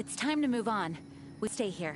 It's time to move on. We stay here.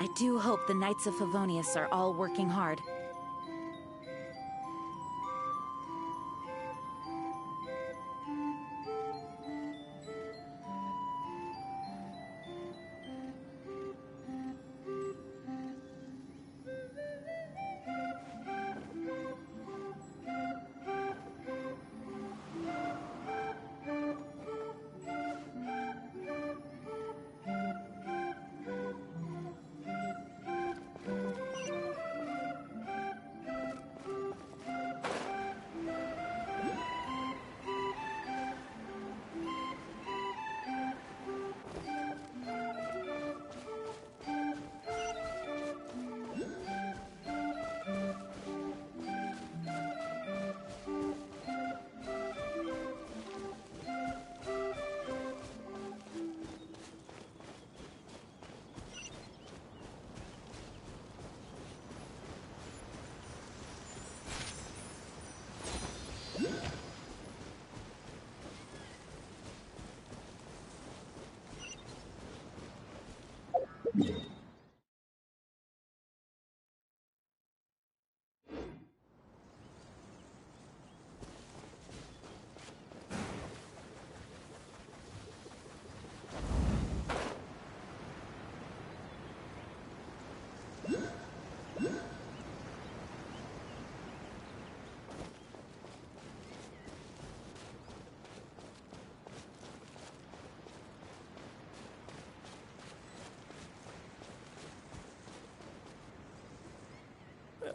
I do hope the Knights of Favonius are all working hard.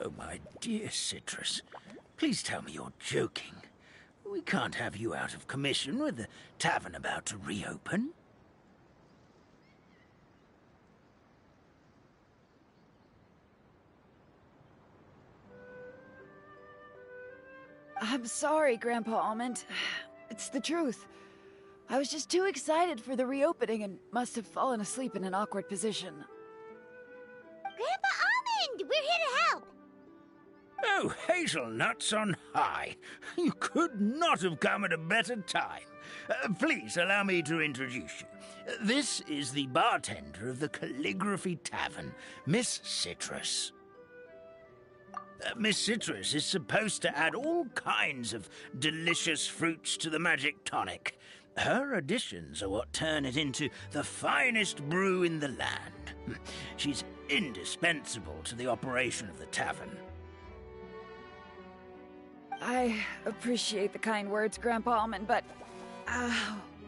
Oh, my dear Citrus, please tell me you're joking. We can't have you out of commission with the tavern about to reopen. I'm sorry, Grandpa Almond. It's the truth. I was just too excited for the reopening and must have fallen asleep in an awkward position. Grandpa Almond! We're here to help! Oh, hazelnuts on high. You could not have come at a better time. Please allow me to introduce you. This is the bartender of the Calligraphy Tavern, Miss Citrus. Miss Citrus is supposed to add all kinds of delicious fruits to the magic tonic. Her additions are what turn it into the finest brew in the land. She's indispensable to the operation of the tavern. I appreciate the kind words, Grandpa Almond, but...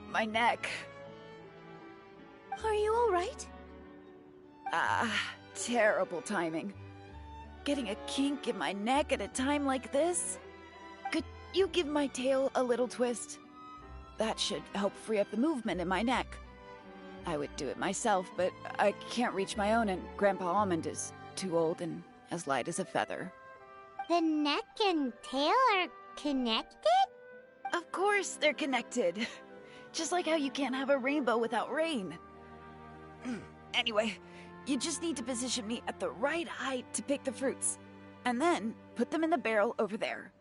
my neck. Are you alright? Terrible timing. Getting a kink in my neck at a time like this? Could you give my tail a little twist? That should help free up the movement in my neck. I would do it myself, but I can't reach my own, and Grandpa Almond is too old and as light as a feather. The neck and tail are connected? Of course they're connected. Just like how you can't have a rainbow without rain. Anyway, you just need to position me at the right height to pick the fruits, and then put them in the barrel over there.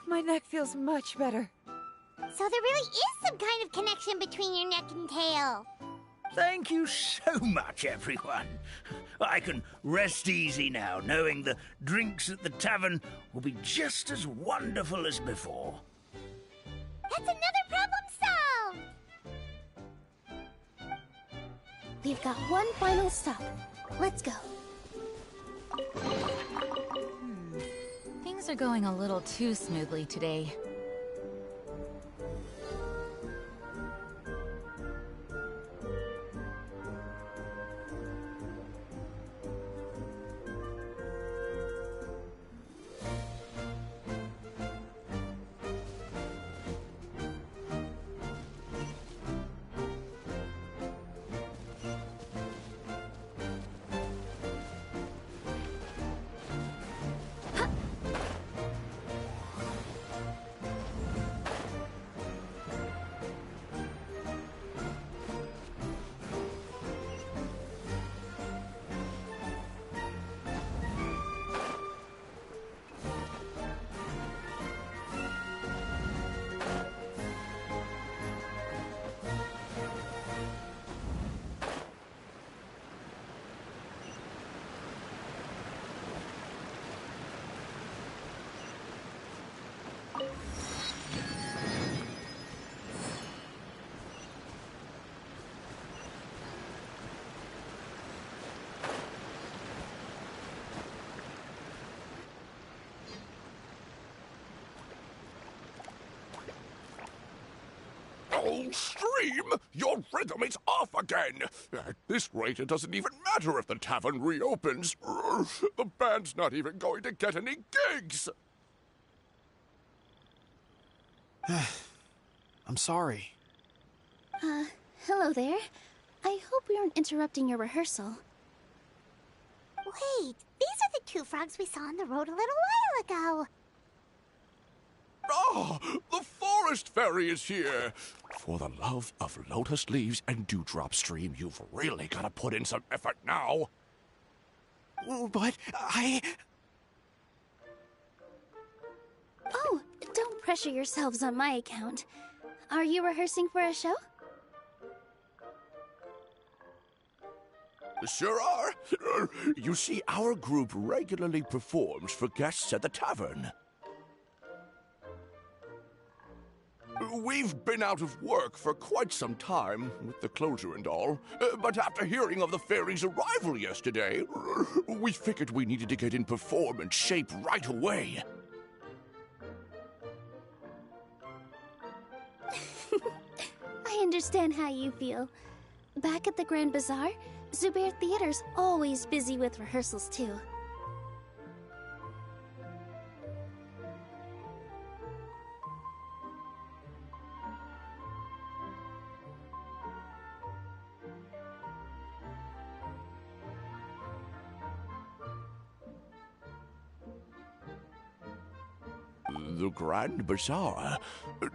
my neck feels much better. So there really is some kind of connection between your neck and tail. Thank you so much, everyone. I can rest easy now, knowing the drinks at the tavern will be just as wonderful as before. That's another problem solved! We've got one final stop. Let's go. Things are going a little too smoothly today. Oh, Stream! Your rhythm is off again! At this rate, it doesn't even matter if the tavern reopens. The band's not even going to get any gigs! I'm sorry. Hello there. I hope we aren't interrupting your rehearsal. Wait, these are the two frogs we saw on the road a little while ago. Ah, the forest fairy is here! For the love of lotus leaves and dewdrop, Stream, you've really got to put in some effort now. But Oh, don't pressure yourselves on my account. Are you rehearsing for a show? Sure are. You see, our group regularly performs for guests at the tavern. We've been out of work for quite some time, with the closure and all, but after hearing of the fairy's arrival yesterday, we figured we needed to get in performance shape right away. I understand how you feel. Back at the Grand Bazaar, Zubair Theater's always busy with rehearsals too. The Grand Bazaar?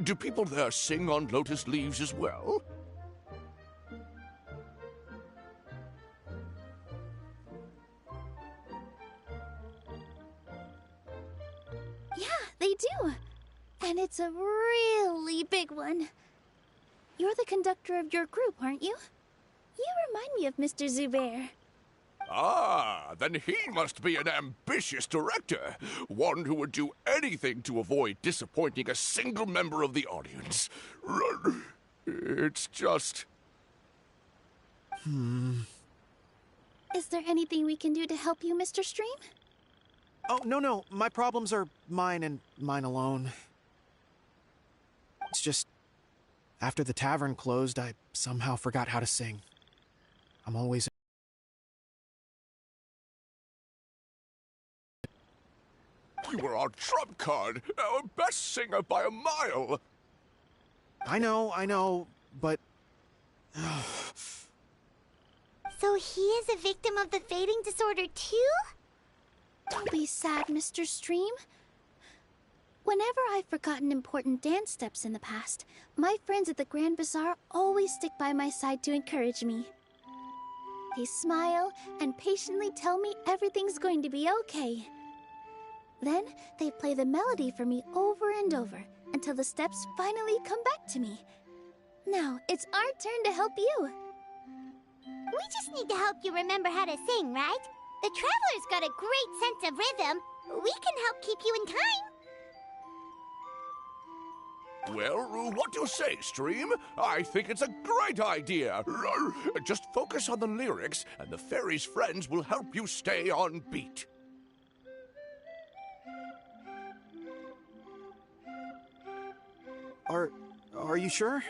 Do people there sing on lotus leaves as well? Yeah, they do. And it's a really big one. You're the conductor of your group, aren't you? You remind me of Mr. Zubair. Ah, then he must be an ambitious director. One who would do anything to avoid disappointing a single member of the audience. It's just... Is there anything we can do to help you, Mr. Stream? Oh, no. My problems are mine and mine alone. It's just, after the tavern closed, I somehow forgot how to sing. I'm always... You were our trump card, our best singer by a mile. I know, but... So he is a victim of the fading disorder too? Don't be sad, Mr. Stream. Whenever I've forgotten important dance steps in the past, my friends at the Grand Bazaar always stick by my side to encourage me. They smile and patiently tell me everything's going to be okay. Then they play the melody for me over and over until the steps finally come back to me. Now it's our turn to help you. We just need to help you remember how to sing, right? The Traveler's got a great sense of rhythm. We can help keep you in time. Well, what do you say, Stream? I think it's a great idea. Just focus on the lyrics, and the fairy's friends will help you stay on beat. Are you sure?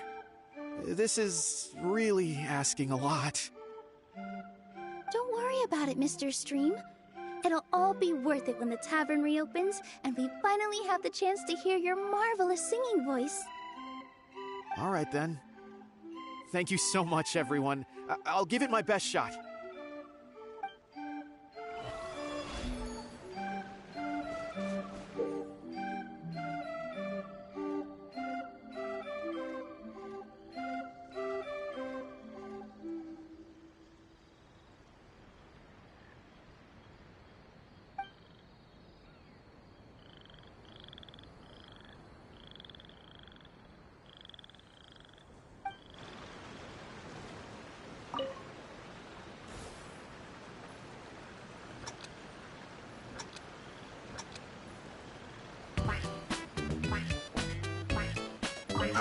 This is really asking a lot. Don't worry about it, Mr. Stream. It'll all be worth it when the tavern reopens and we finally have the chance to hear your marvelous singing voice. All right, then. Thank you so much, everyone. I'll give it my best shot.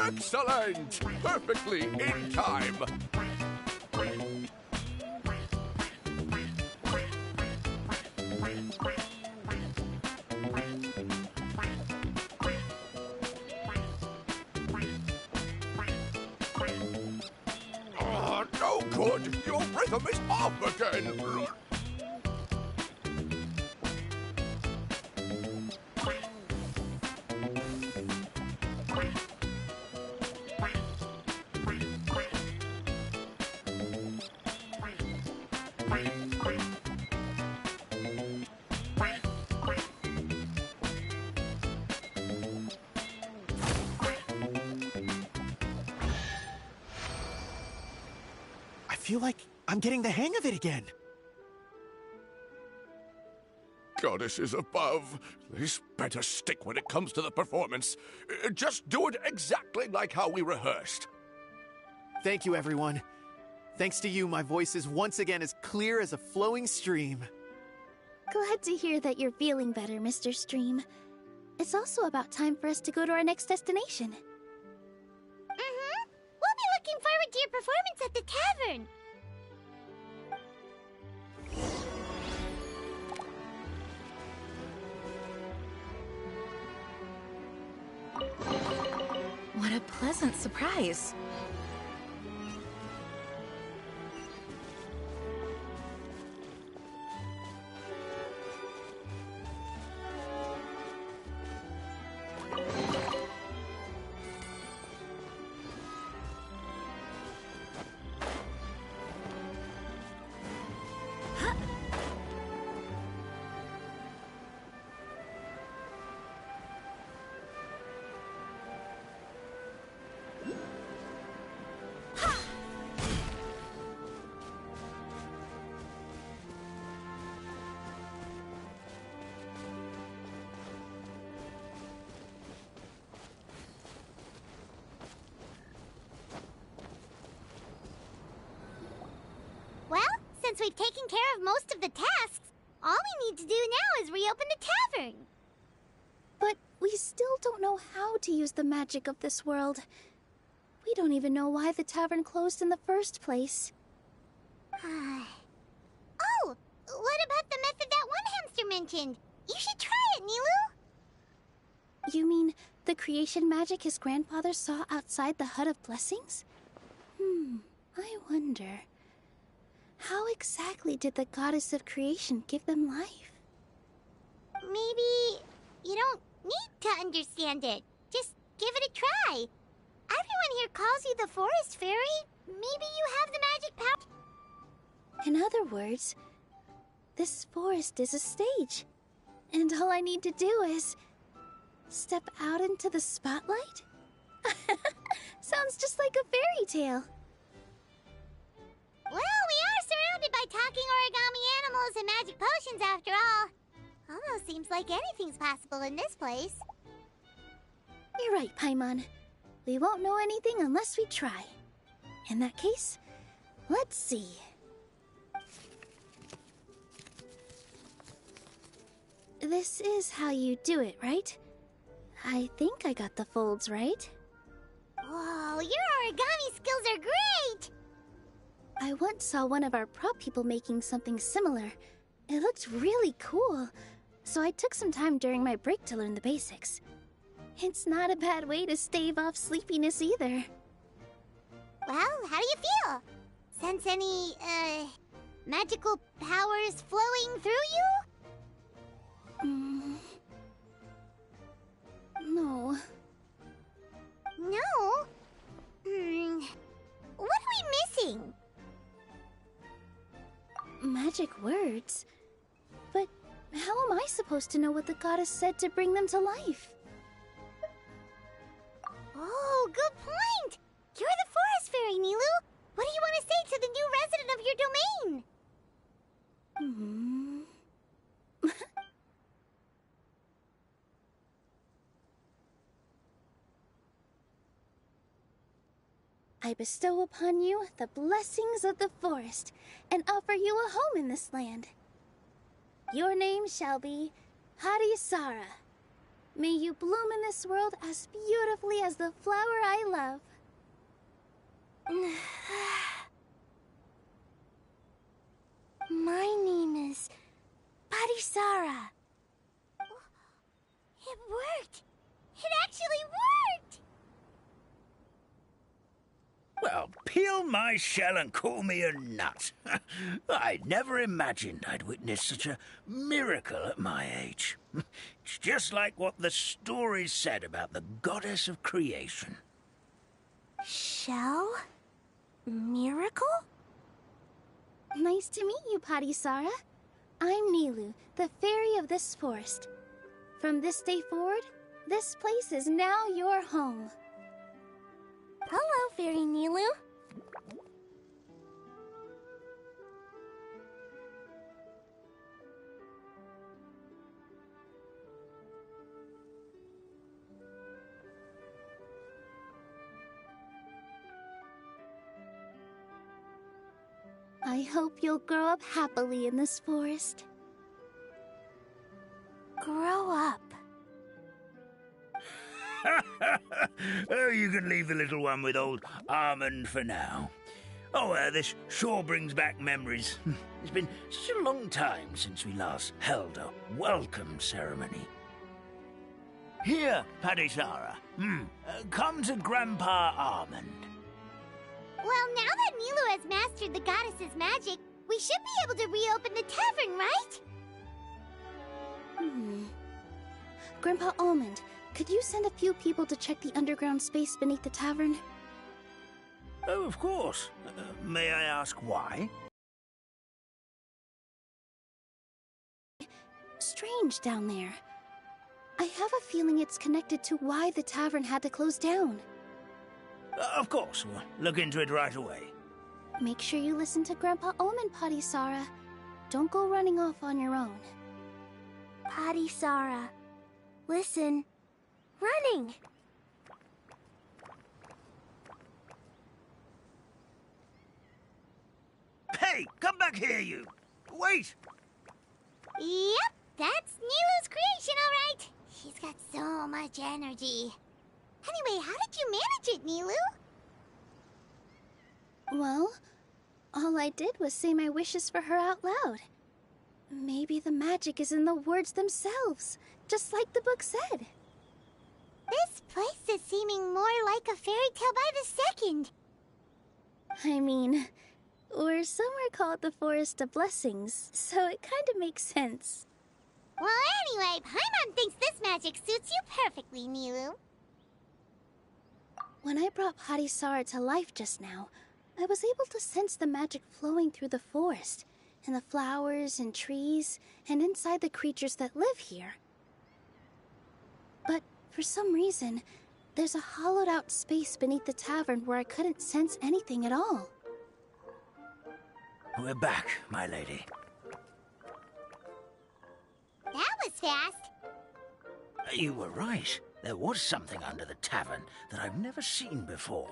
Excellent! Perfectly in time! Oh, no good! Your rhythm is off again! I feel like I'm getting the hang of it again. Goddesses above, this better stick when it comes to the performance. Just do it exactly like how we rehearsed. Thank you, everyone. Thanks to you, my voice is once again as clear as a flowing stream. Glad to hear that you're feeling better, Mr. Stream. It's also about time for us to go to our next destination. We'll be looking forward to your performance at the tavern. What a pleasant surprise. Well, since we've taken care of most of the tasks, all we need to do now is reopen the tavern. But we still don't know how to use the magic of this world. We don't even know why the tavern closed in the first place. Oh, what about the method that one hamster mentioned? You should try it, Nilu. You mean the creation magic his grandfather saw outside the Hut of Blessings? I wonder. How exactly did the goddess of creation give them life? Maybe you don't need to understand it. Just give it a try. Everyone here calls you the Forest Fairy. Maybe you have the magic power. In other words, this forest is a stage. And all I need to do is step out into the spotlight? Sounds just like a fairy tale. Well, we are surrounded by talking origami animals and magic potions after all. Almost seems like anything's possible in this place. You're right, Paimon. We won't know anything unless we try. In that case, let's see. This is how you do it, right? I think I got the folds right. Whoa, your origami skills are great! I once saw one of our prop people making something similar. It looked really cool, so I took some time during my break to learn the basics. It's not a bad way to stave off sleepiness either. Well, how do you feel? Sense any, magical powers flowing through you? No. No? What are we missing? Magic words? But how am I supposed to know what the goddess said to bring them to life? Oh, good point! You're the forest fairy, Nilu! What do you want to say to the new resident of your domain? I bestow upon you the blessings of the forest and offer you a home in this land. Your name shall be Hadisara. May you bloom in this world as beautifully as the flower I love. My name is Hadisara. It worked! It actually worked! Well, peel my shell and call me a nut. I'd never imagined I'd witness such a miracle at my age. It's just like what the stories said about the goddess of creation. Shell? Miracle? Nice to meet you, Hadisara. I'm Nilu, the fairy of this forest. From this day forward, this place is now your home. Hello, Fairy Nilu. I hope you'll grow up happily in this forest. Grow up. Oh, you can leave the little one with old Armand for now. Oh, this sure brings back memories. It's been such a long time since we last held a welcome ceremony. Here, Hadisara. Come to Grandpa Armand. Well, now that Nilu has mastered the goddess's magic, we should be able to reopen the tavern, right? Grandpa Almond, could you send a few people to check the underground space beneath the tavern? Oh, of course. May I ask why? Strange down there. I have a feeling it's connected to why the tavern had to close down. Of course. We'll look into it right away. Make sure you listen to Grandpa Almond, Hadisara. Don't go running off on your own. Hadisara, listen. Running! Hey, come back here, you! Wait! Yep, that's Nilu's creation, all right. She's got so much energy. Anyway, how did you manage it, Nilu? Well, all I did was say my wishes for her out loud. Maybe the magic is in the words themselves, just like the book said. This place is seeming more like a fairy tale by the second. I mean, or somewhere called the Forest of Blessings, so it kind of makes sense. Well, anyway, Paimon thinks this magic suits you perfectly, Nilu. When I brought Hadisara to life just now, I was able to sense the magic flowing through the forest, and the flowers and trees, and inside the creatures that live here. But for some reason, there's a hollowed-out space beneath the tavern where I couldn't sense anything at all. We're back, my lady. That fast. You were right. There was something under the tavern that I've never seen before.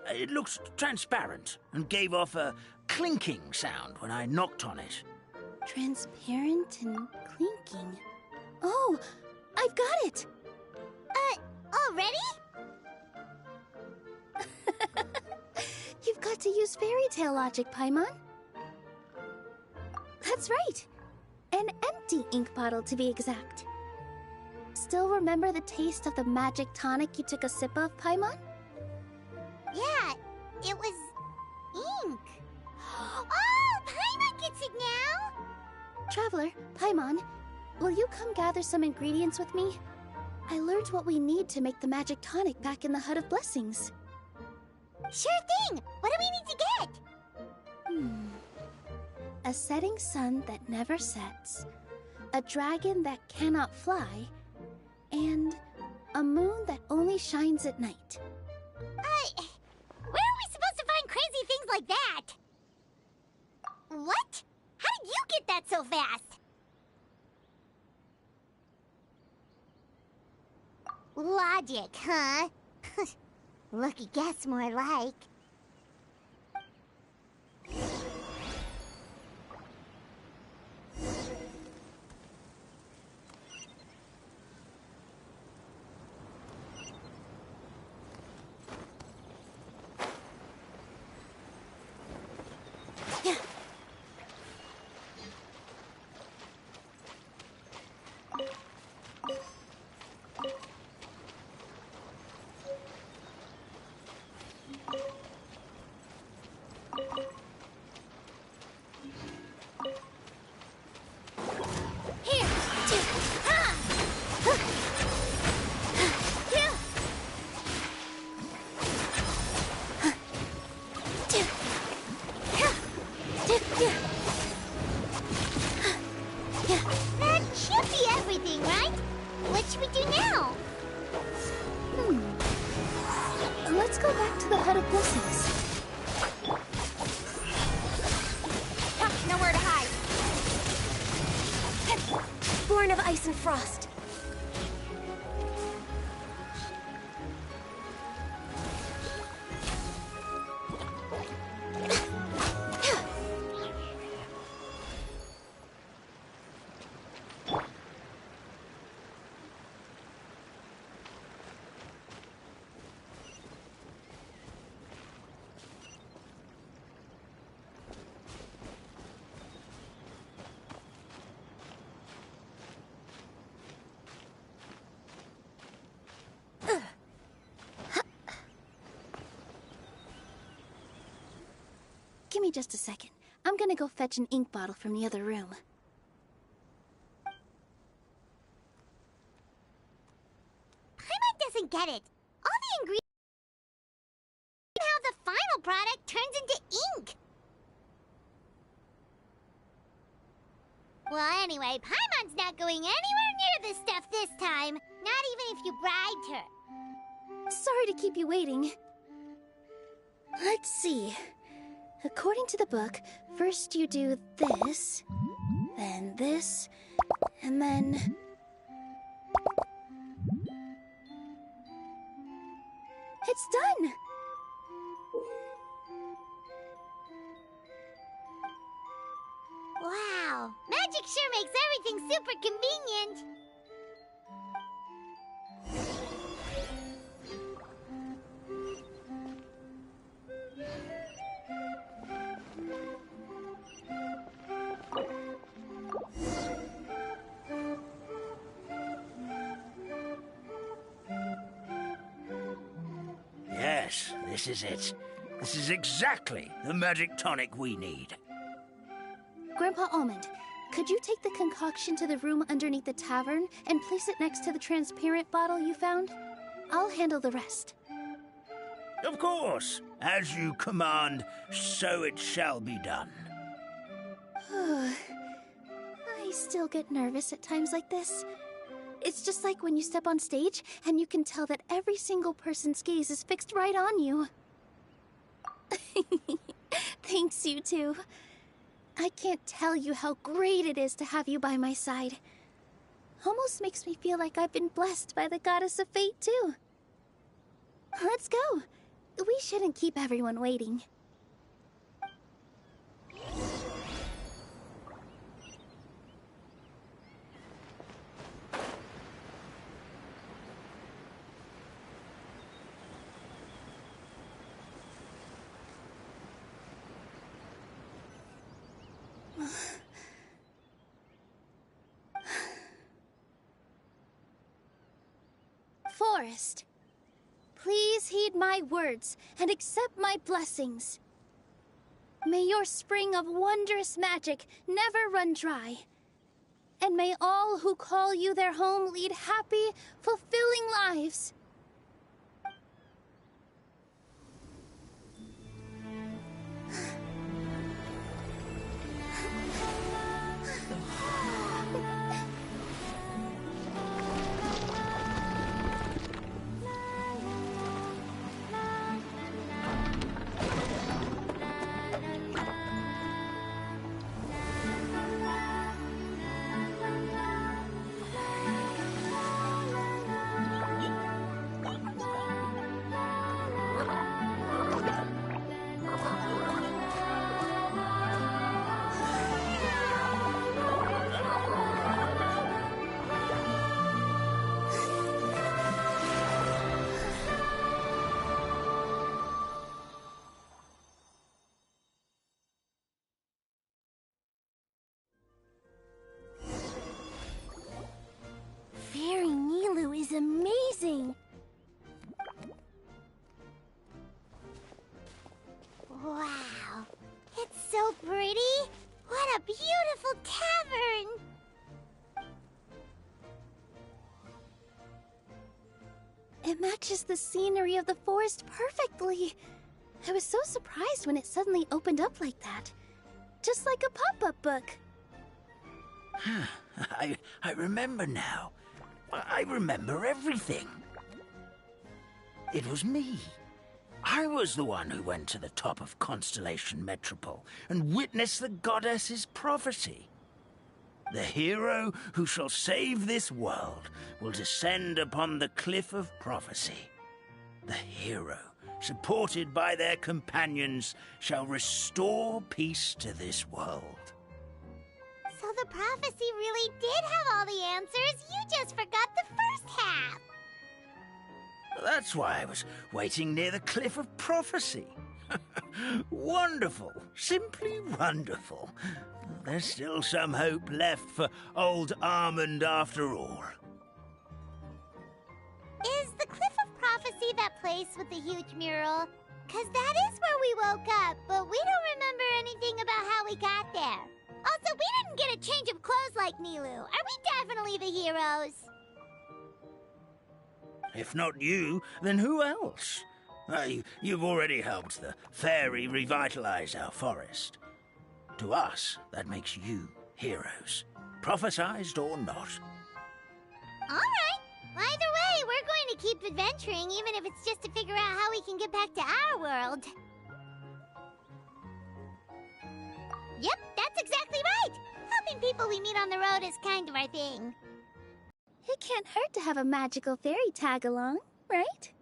It looked transparent and gave off a clinking sound when I knocked on it. Transparent and clinking. Oh, I've got it! Already? You've got to use fairy tale logic, Paimon. That's right. An empty ink bottle, to be exact. Still remember the taste of the magic tonic you took a sip of, Paimon? Yeah, it was ink. Oh, Paimon gets it now! Traveler, Paimon, will you come gather some ingredients with me? I learned what we need to make the magic tonic back in the Hut of Blessings. Sure thing! What do we need to get? A setting sun that never sets, a dragon that cannot fly, and a moon that only shines at night. Where are we supposed to find crazy things like that? What? How did you get that so fast? Logic, huh? Lucky guess, more like. That should be everything, right? What should we do now? Let's go back to the Hut of Blessings. Nowhere to hide. Born of ice and frost. Give me just a second. I'm gonna go fetch an ink bottle from the other room. Paimon doesn't get it. All the ingredients... how the final product turns into ink. Well, anyway, Paimon's not going anywhere near this stuff this time. Not even if you bribed her. Sorry to keep you waiting. Let's see. According to the book, first you do this, then this, and then... It's done! Wow, magic sure makes everything super convenient. Yes, this is it. This is exactly the magic tonic we need. Grandpa Almond, could you take the concoction to the room underneath the tavern and place it next to the transparent bottle you found? I'll handle the rest. Of course. As you command, so it shall be done. I still get nervous at times like this. It's just like when you step on stage and you can tell that every single person's gaze is fixed right on you. Thanks, you two. I can't tell you how great it is to have you by my side. almost makes me feel like I've been blessed by the goddess of fate, too. Let's go. We shouldn't keep everyone waiting. Forest, please heed my words and accept my blessings. May your spring of wondrous magic never run dry. And may all who call you their home lead happy, fulfilling lives. Fairy Nilu is amazing! Wow! It's so pretty! What a beautiful cavern! It matches the scenery of the forest perfectly. I was so surprised when it suddenly opened up like that. Just like a pop-up book. I remember now. I remember everything. It was me. I was the one who went to the top of Constellation Metropole and witnessed the goddess's prophecy. The hero who shall save this world will descend upon the cliff of prophecy. The hero, supported by their companions, shall restore peace to this world. So the prophecy really did have all the answers. You just forgot the first half. That's why I was waiting near the cliff of prophecy. Wonderful. Simply wonderful. There's still some hope left for old Armand after all. Is the Cliff of Prophecy that place with the huge mural? 'Cause that is where we woke up, but we don't remember anything about how we got there. Also, we didn't get a change of clothes like Nilu. Are we definitely the heroes? If not you, then who else? You've already helped the fairy revitalize our forest. To us, that makes you heroes, prophesized or not. All right. Either way, we're going to keep adventuring, even if it's just to figure out how we can get back to our world. Yep, that's exactly right. Helping people we meet on the road is kind of our thing. It can't hurt to have a magical fairy tag along, right?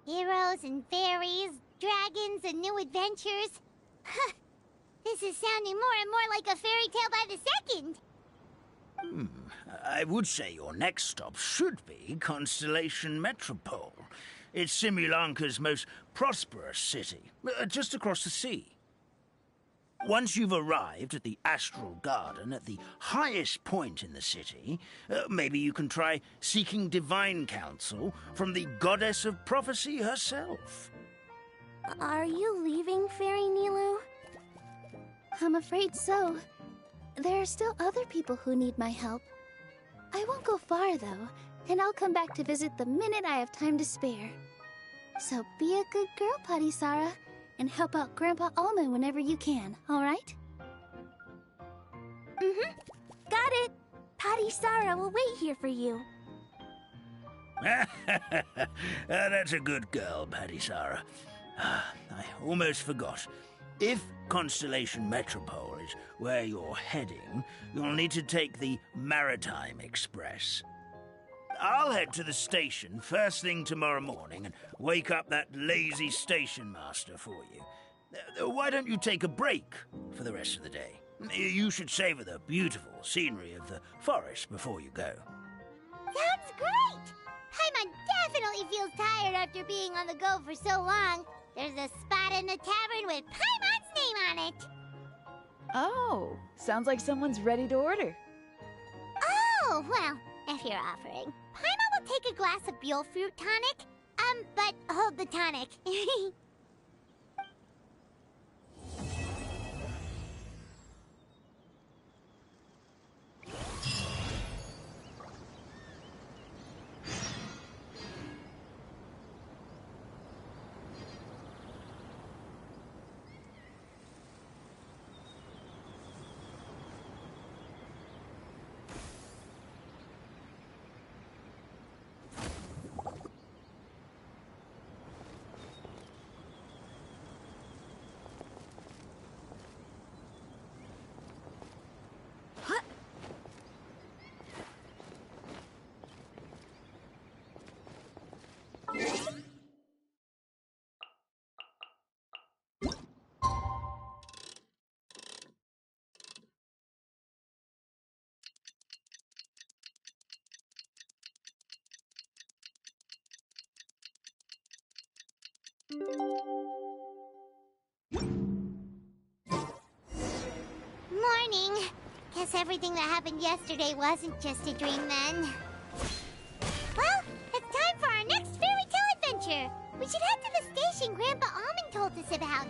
Heroes and fairies, dragons and new adventures. This is sounding more and more like a fairy tale by the second. I would say your next stop should be Constellation Metropole. It's Simulanka's most prosperous city, just across the sea. Once you've arrived at the Astral Garden at the highest point in the city, maybe you can try seeking divine counsel from the goddess of prophecy herself. Are you leaving, Fairy Nilu? I'm afraid so. There are still other people who need my help. I won't go far, though, and I'll come back to visit the minute I have time to spare. So be a good girl, Patisara, and help out Grandpa Alma whenever you can, all right? Mm-hmm. Got it. Patisara will wait here for you. That's a good girl, Patisara. I almost forgot. If Constellation Metropole is where you're heading, you'll need to take the Maritime Express. I'll head to the station first thing tomorrow morning and wake up that lazy station master for you. Why don't you take a break for the rest of the day? You should savor the beautiful scenery of the forest before you go. Sounds great! Paimon definitely feels tired after being on the go for so long. There's a spot in the tavern with Paimon's name on it. Oh, sounds like someone's ready to order. Oh, well, if you're offering. Paimon will take a glass of Buell fruit tonic. But hold the tonic. Morning. Guess everything that happened yesterday wasn't just a dream then. Well, it's time for our next fairy tale adventure. We should head to the station Grandpa Almond told us about.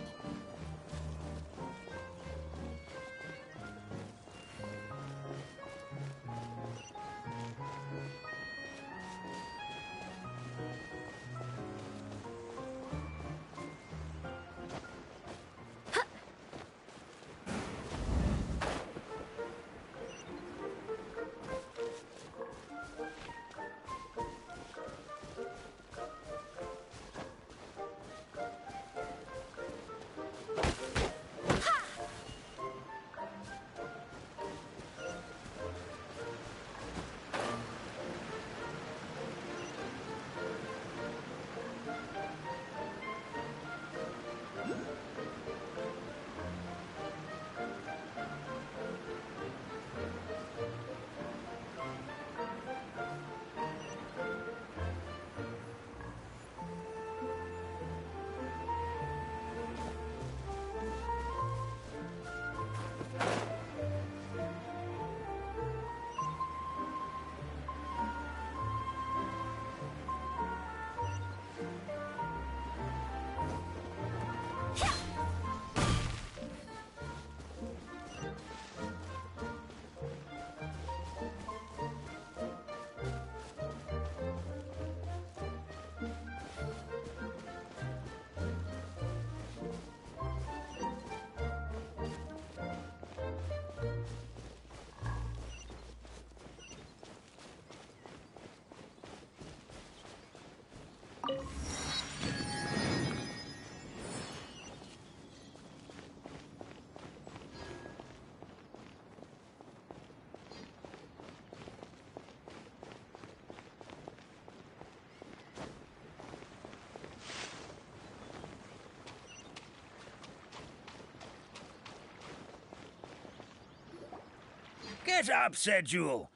Get up, said Jewel.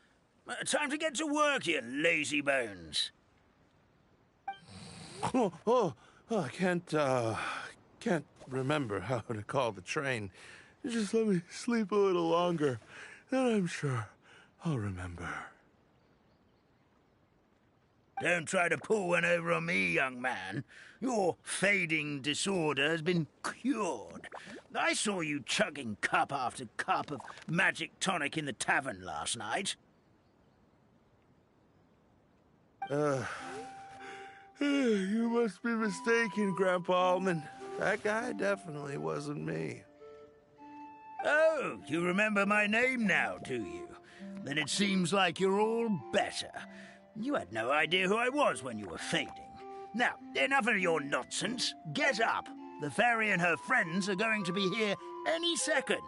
Time to get to work, you lazy bones. I can't remember how to call the train. Just let me sleep a little longer, then I'm sure I'll remember. Don't try to pull one over on me, young man. Your fading disorder has been cured. I saw you chugging cup after cup of magic tonic in the tavern last night. You must be mistaken, Grandpa Almond. That guy definitely wasn't me. Oh, you remember my name now, do you? Then it seems like you're all better. You had no idea who I was when you were fading. Now, enough of your nonsense. Get up. The fairy and her friends are going to be here any second.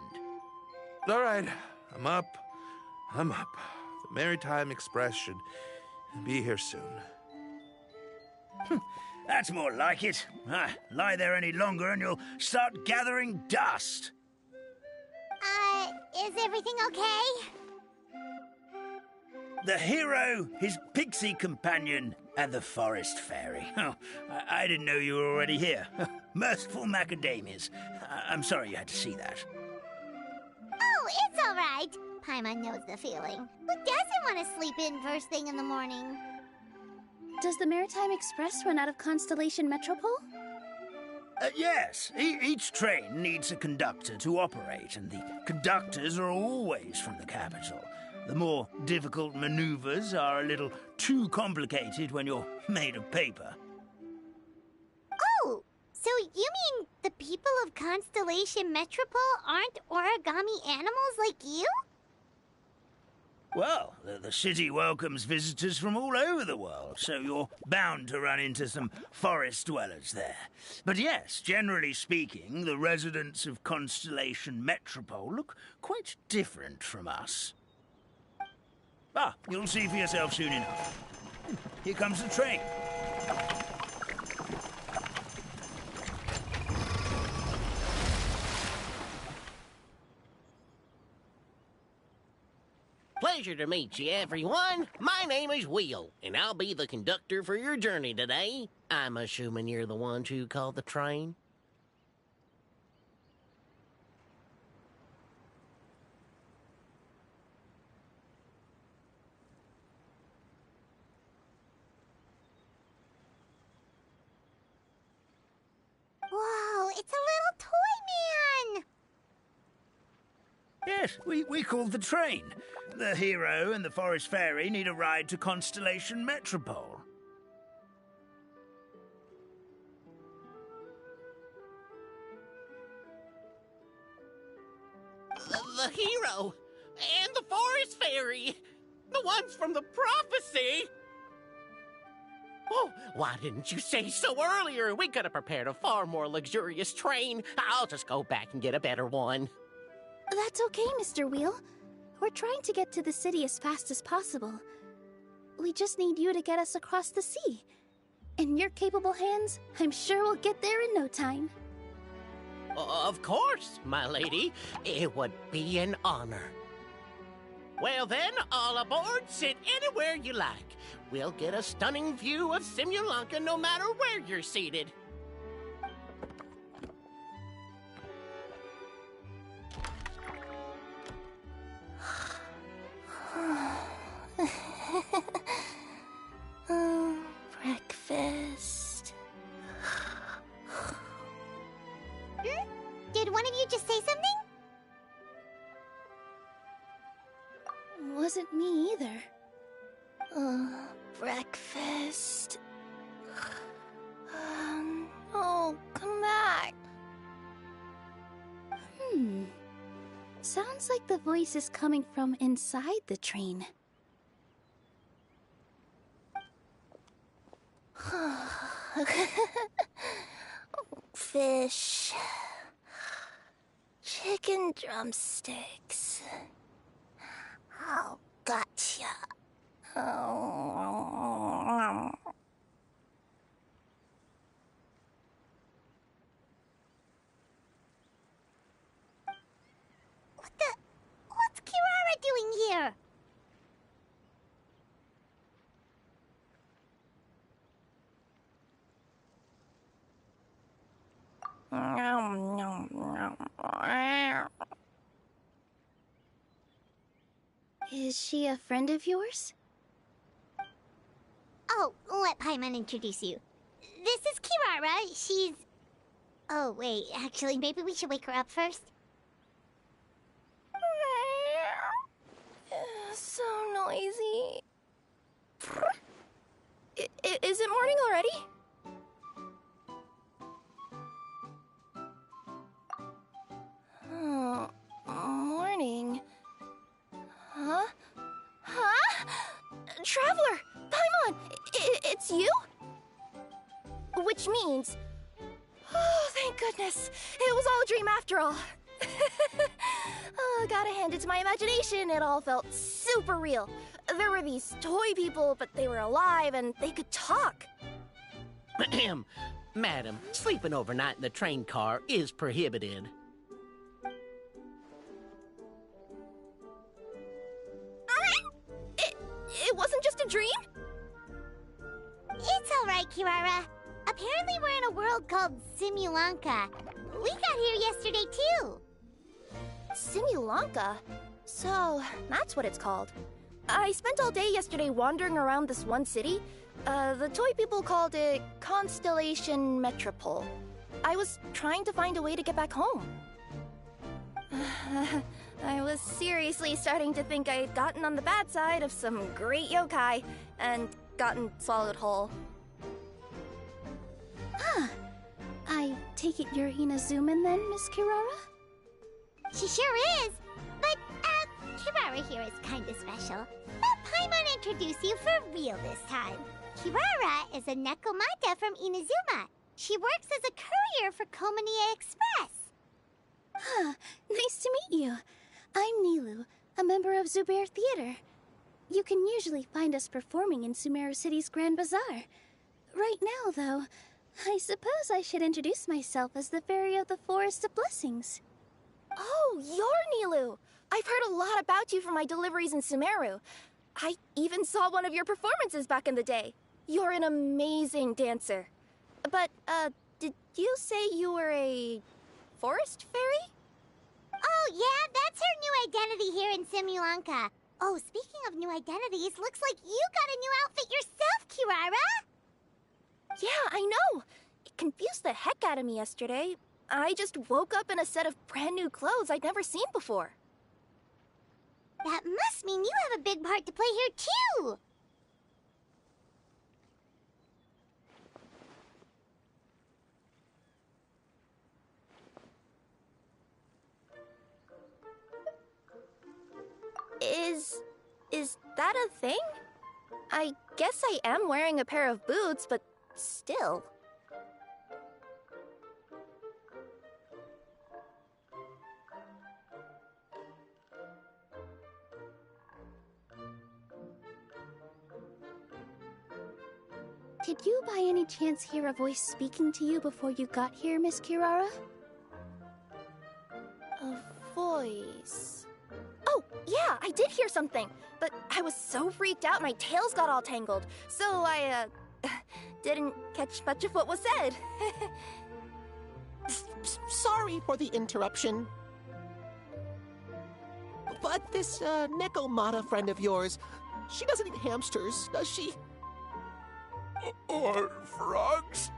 All right, I'm up. I'm up. The Maritime Express should be here soon. That's more like it. Lie there any longer and you'll start gathering dust. Is everything okay? The hero, his pixie companion, and the forest fairy. Oh, I didn't know you were already here. Merciful macadamias. I'm sorry you had to see that. Oh, it's all right. Paimon knows the feeling. Who doesn't want to sleep in first thing in the morning? Does the Maritime Express run out of Constellation Metropole? Yes, each train needs a conductor to operate, and the conductors are always from the capital. The more difficult maneuvers are a little too complicated when you're made of paper. Oh, so you mean the people of Constellation Metropole aren't origami animals like you? Well, the city welcomes visitors from all over the world, so you're bound to run into some forest dwellers there. But yes, generally speaking, the residents of Constellation Metropole look quite different from us. You'll see for yourself soon enough. Here comes the train. Pleasure to meet you, everyone. My name is Will, and I'll be the conductor for your journey today. I'm assuming you're the ones who called the train? Whoa, it's a little toy man! Yes, we called the train. The hero and the forest fairy need a ride to Constellation Metropole. The hero and the forest fairy, the ones from the prophecy. Oh, why didn't you say so earlier? We could have prepared a far more luxurious train. I'll just go back and get a better one. That's okay, Mr. Wheel. We're trying to get to the city as fast as possible. We just need you to get us across the sea. In your capable hands, I'm sure we'll get there in no time. Of course, my lady. It would be an honor. Well then, all aboard, sit anywhere you like. We'll get a stunning view of Simulanka no matter where you're seated. Breakfast. Did one of you just say something? Wasn't me either. Breakfast. Oh, come back. Sounds like the voice is coming from inside the train. Fish. Chicken drumsticks. Oh, gotcha. Oh. What's Kirara doing here? Is she a friend of yours? Oh, let Paimon introduce you. This is Kirara. She's... Oh, wait. Actually, maybe we should wake her up first. So noisy. Is it morning already? Oh, morning. Huh? Traveler! Paimon! It's you? Which means... Oh, thank goodness. It was all a dream after all. gotta hand it to my imagination, it all felt super real. There were these toy people, but they were alive and they could talk. Madam, sleeping overnight in the train car is prohibited. It wasn't just a dream? It's all right, Kirara. Apparently we're in a world called Simulanka. We got here yesterday, too. Simulanka? So, that's what it's called. I spent all day yesterday wandering around this one city. The toy people called it Constellation Metropole. I was trying to find a way to get back home. I was seriously starting to think I'd gotten on the bad side of some great yokai and gotten swallowed whole. I take it you're Inazuman then, Miss Kirara? She sure is. But, Kirara here is kinda special. Let Paimon introduce you for real this time. Kirara is a Nekomata from Inazuma. She works as a courier for Komania Express. Nice to meet you. I'm Nilu, a member of Zubair Theater. You can usually find us performing in Sumeru City's Grand Bazaar. Right now, though, I suppose I should introduce myself as the Fairy of the Forest of Blessings. Oh, you're Nilu! I've heard a lot about you from my deliveries in Sumeru. I even saw one of your performances back in the day. You're an amazing dancer. But, did you say you were a forest fairy? Oh, yeah, that's her new identity here in Simulanka. Oh, speaking of new identities, looks like you got a new outfit yourself, Kirara! Yeah, I know! It confused the heck out of me yesterday. I just woke up in a set of brand new clothes I'd never seen before. That must mean you have a big part to play here, too! Is that a thing? I guess I am wearing a pair of boots, but still. Did you by any chance hear a voice speaking to you before you got here, Miss Kirara? A voice... Oh, yeah, I did hear something, but I was so freaked out my tails got all tangled, so I, didn't catch much of what was said. Sorry for the interruption. But this, Nekomata friend of yours, she doesn't eat hamsters, does she? Or frogs?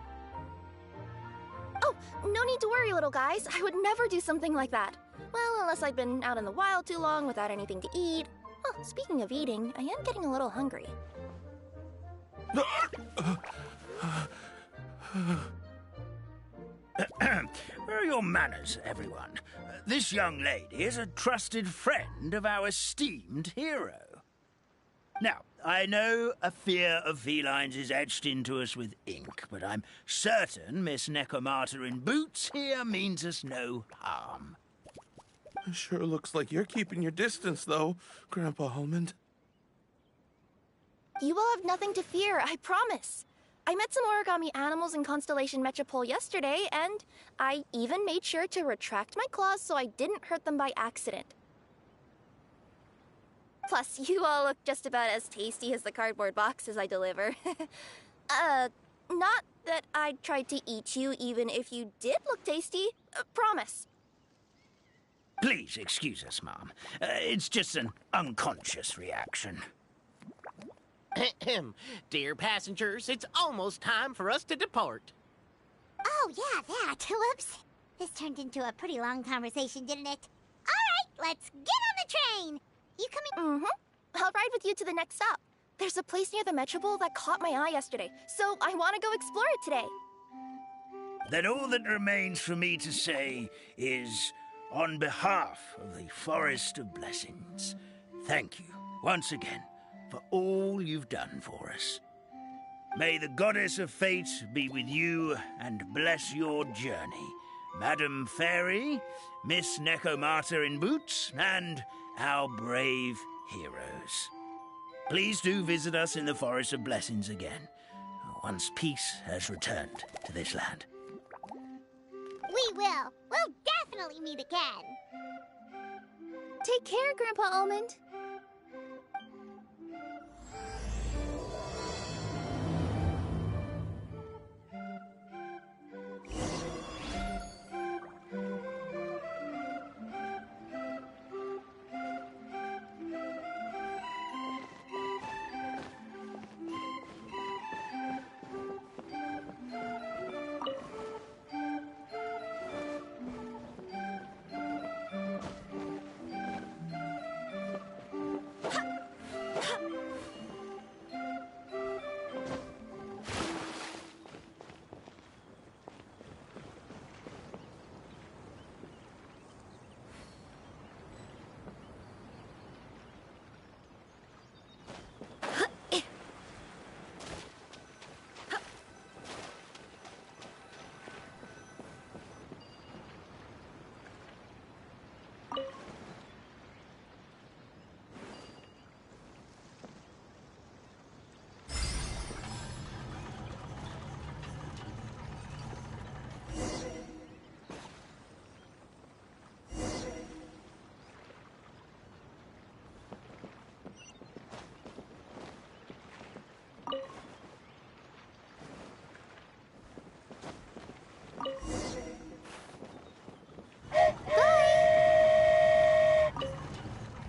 Oh, no need to worry, little guys. I would never do something like that. Well, unless I'd been out in the wild too long without anything to eat. Oh, speaking of eating, I am getting a little hungry. Where are your manners, everyone? This young lady is a trusted friend of our esteemed hero. Now, I know a fear of felines is etched into us with ink, but I'm certain Miss Nekomata in boots here means us no harm. It sure looks like you're keeping your distance, though, Grandpa Almond. You will have nothing to fear, I promise. I met some origami animals in Constellation Metropole yesterday, and I even made sure to retract my claws so I didn't hurt them by accident. Plus, you all look just about as tasty as the cardboard boxes I deliver. Not that I'd try to eat you even if you did look tasty. Promise. Please excuse us, Mom. It's just an unconscious reaction. Dear passengers, it's almost time for us to depart. Oh, yeah, that. Whoops. This turned into a pretty long conversation, didn't it? All right, let's get on the train. You coming? Mm-hmm. I'll ride with you to the next stop. There's a place near the Metropole that caught my eye yesterday, so I want to go explore it today. Then all that remains for me to say is, on behalf of the Forest of Blessings, thank you once again for all you've done for us. May the goddess of fate be with you and bless your journey Madam Fairy, Miss Nekomata in boots, and our brave heroes. Please do visit us in the Forest of Blessings again, once peace has returned to this land. We will. We'll definitely meet again. Take care, Grandpa Almond.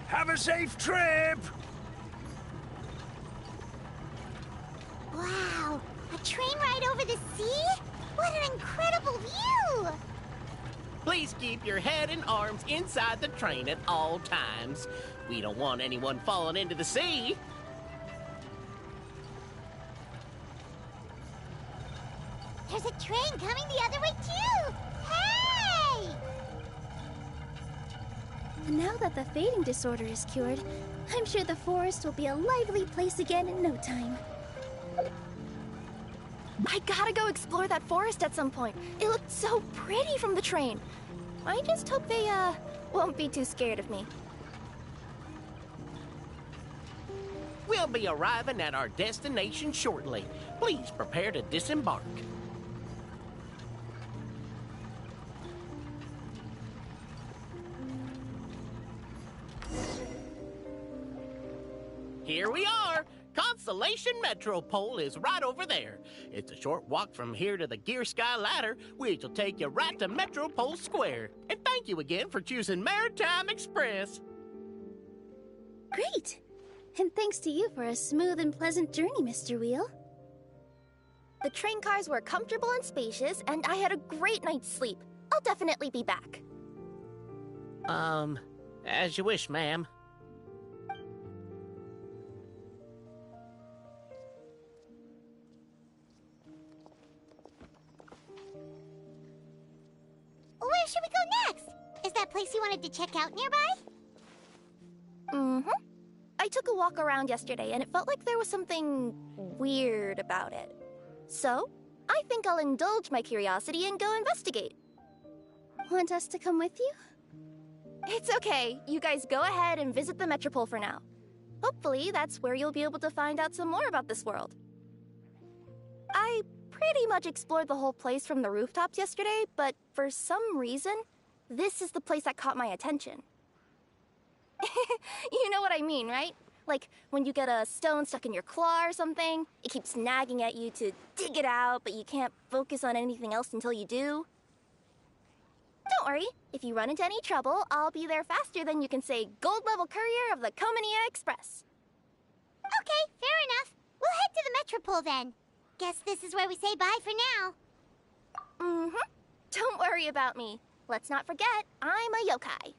Have a safe trip! Wow, a train ride over the sea? What an incredible view! Please keep your head and arms inside the train at all times. We don't want anyone falling into the sea. There's a train coming the other way too! Hey! Now that the fading disorder is cured, I'm sure the forest will be a lively place again in no time. I gotta go explore that forest at some point. It looked so pretty from the train. I just hope they, won't be too scared of me. We'll be arriving at our destination shortly. Please prepare to disembark. Here we are! Constellation Metropole is right over there. It's a short walk from here to the Gear Sky Ladder, which will take you right to Metropole Square. And thank you again for choosing Maritime Express. Great! And thanks to you for a smooth and pleasant journey, Mr. Wheel. The train cars were comfortable and spacious, and I had a great night's sleep. I'll definitely be back. As you wish, ma'am. Where should we go next? Is that place you wanted to check out nearby? Mm-hmm. I took a walk around yesterday, and it felt like there was something weird about it. So, I think I'll indulge my curiosity and go investigate. Want us to come with you? It's okay. You guys go ahead and visit the Metropole for now. Hopefully, that's where you'll be able to find out some more about this world. I pretty much explored the whole place from the rooftops yesterday, but for some reason, this is the place that caught my attention. You know what I mean, right? Like, when you get a stone stuck in your claw or something, it keeps nagging at you to dig it out, but you can't focus on anything else until you do. Don't worry, if you run into any trouble, I'll be there faster than you can say gold-level courier of the Comania Express. Okay, fair enough. We'll head to the Metropole then. Guess this is where we say bye for now. Mm-hmm. Don't worry about me. Let's not forget, I'm a yokai.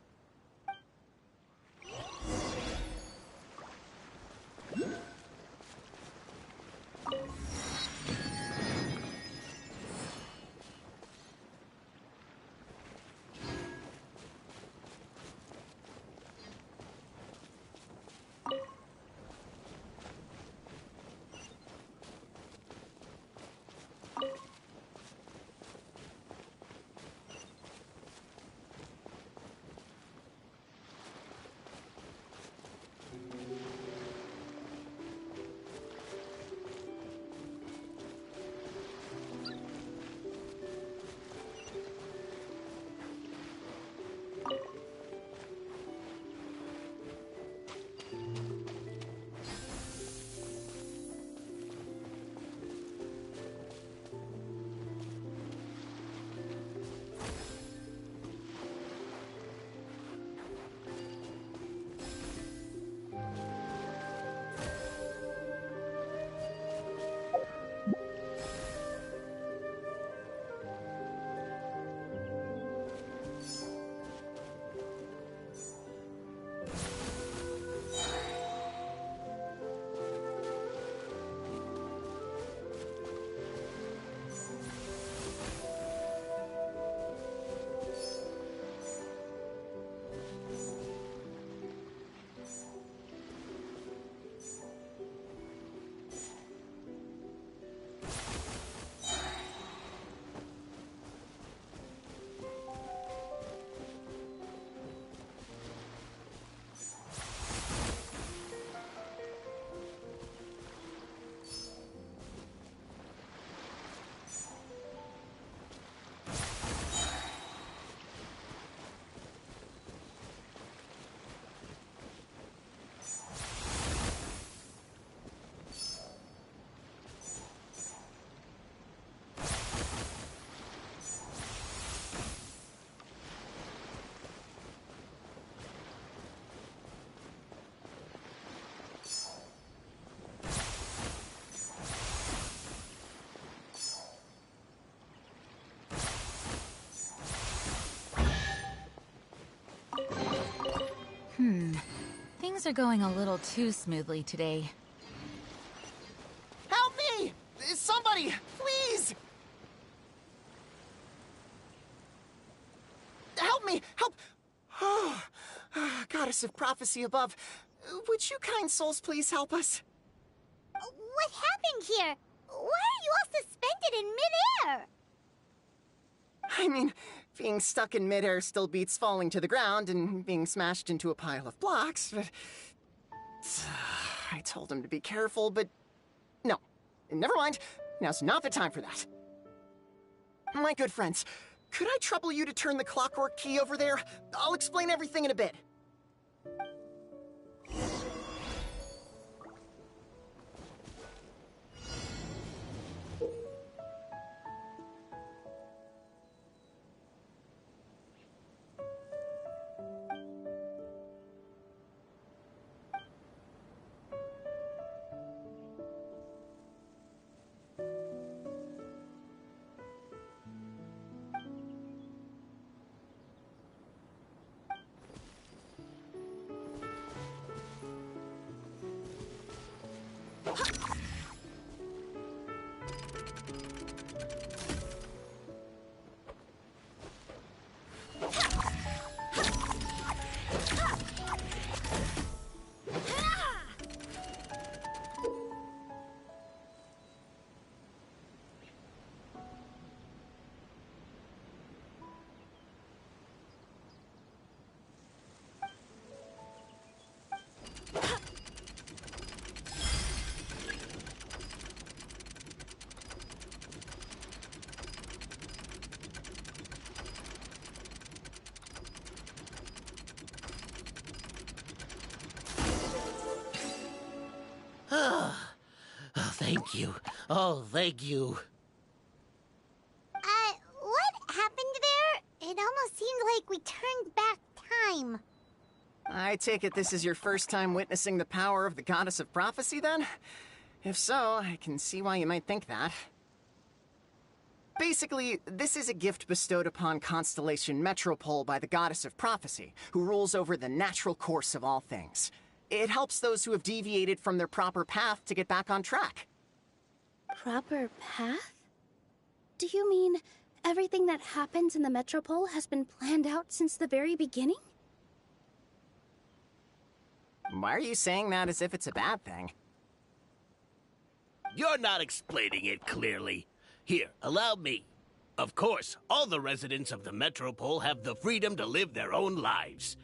Things are going a little too smoothly today. Help me! Somebody, please! Help me! Help! Oh, Goddess of Prophecy above, would you kind souls please help us? What happened here? Why are you all suspended in midair? I mean, being stuck in midair still beats falling to the ground and being smashed into a pile of blocks, but... I told him to be careful, but... No. Never mind. Now's not the time for that. My good friends, could I trouble you to turn the clockwork key over there? I'll explain everything in a bit. Thank you. Oh, thank you. What happened there? It almost seemed like we turned back time. I take it this is your first time witnessing the power of the Goddess of Prophecy, then? If so, I can see why you might think that. Basically, this is a gift bestowed upon Constellation Metropole by the Goddess of Prophecy, who rules over the natural course of all things. It helps those who have deviated from their proper path to get back on track. Proper path? Do you mean everything that happens in the Metropole has been planned out since the very beginning? Why are you saying that as if it's a bad thing? You're not explaining it clearly. Here, allow me. Of course, all the residents of the Metropole have the freedom to live their own lives.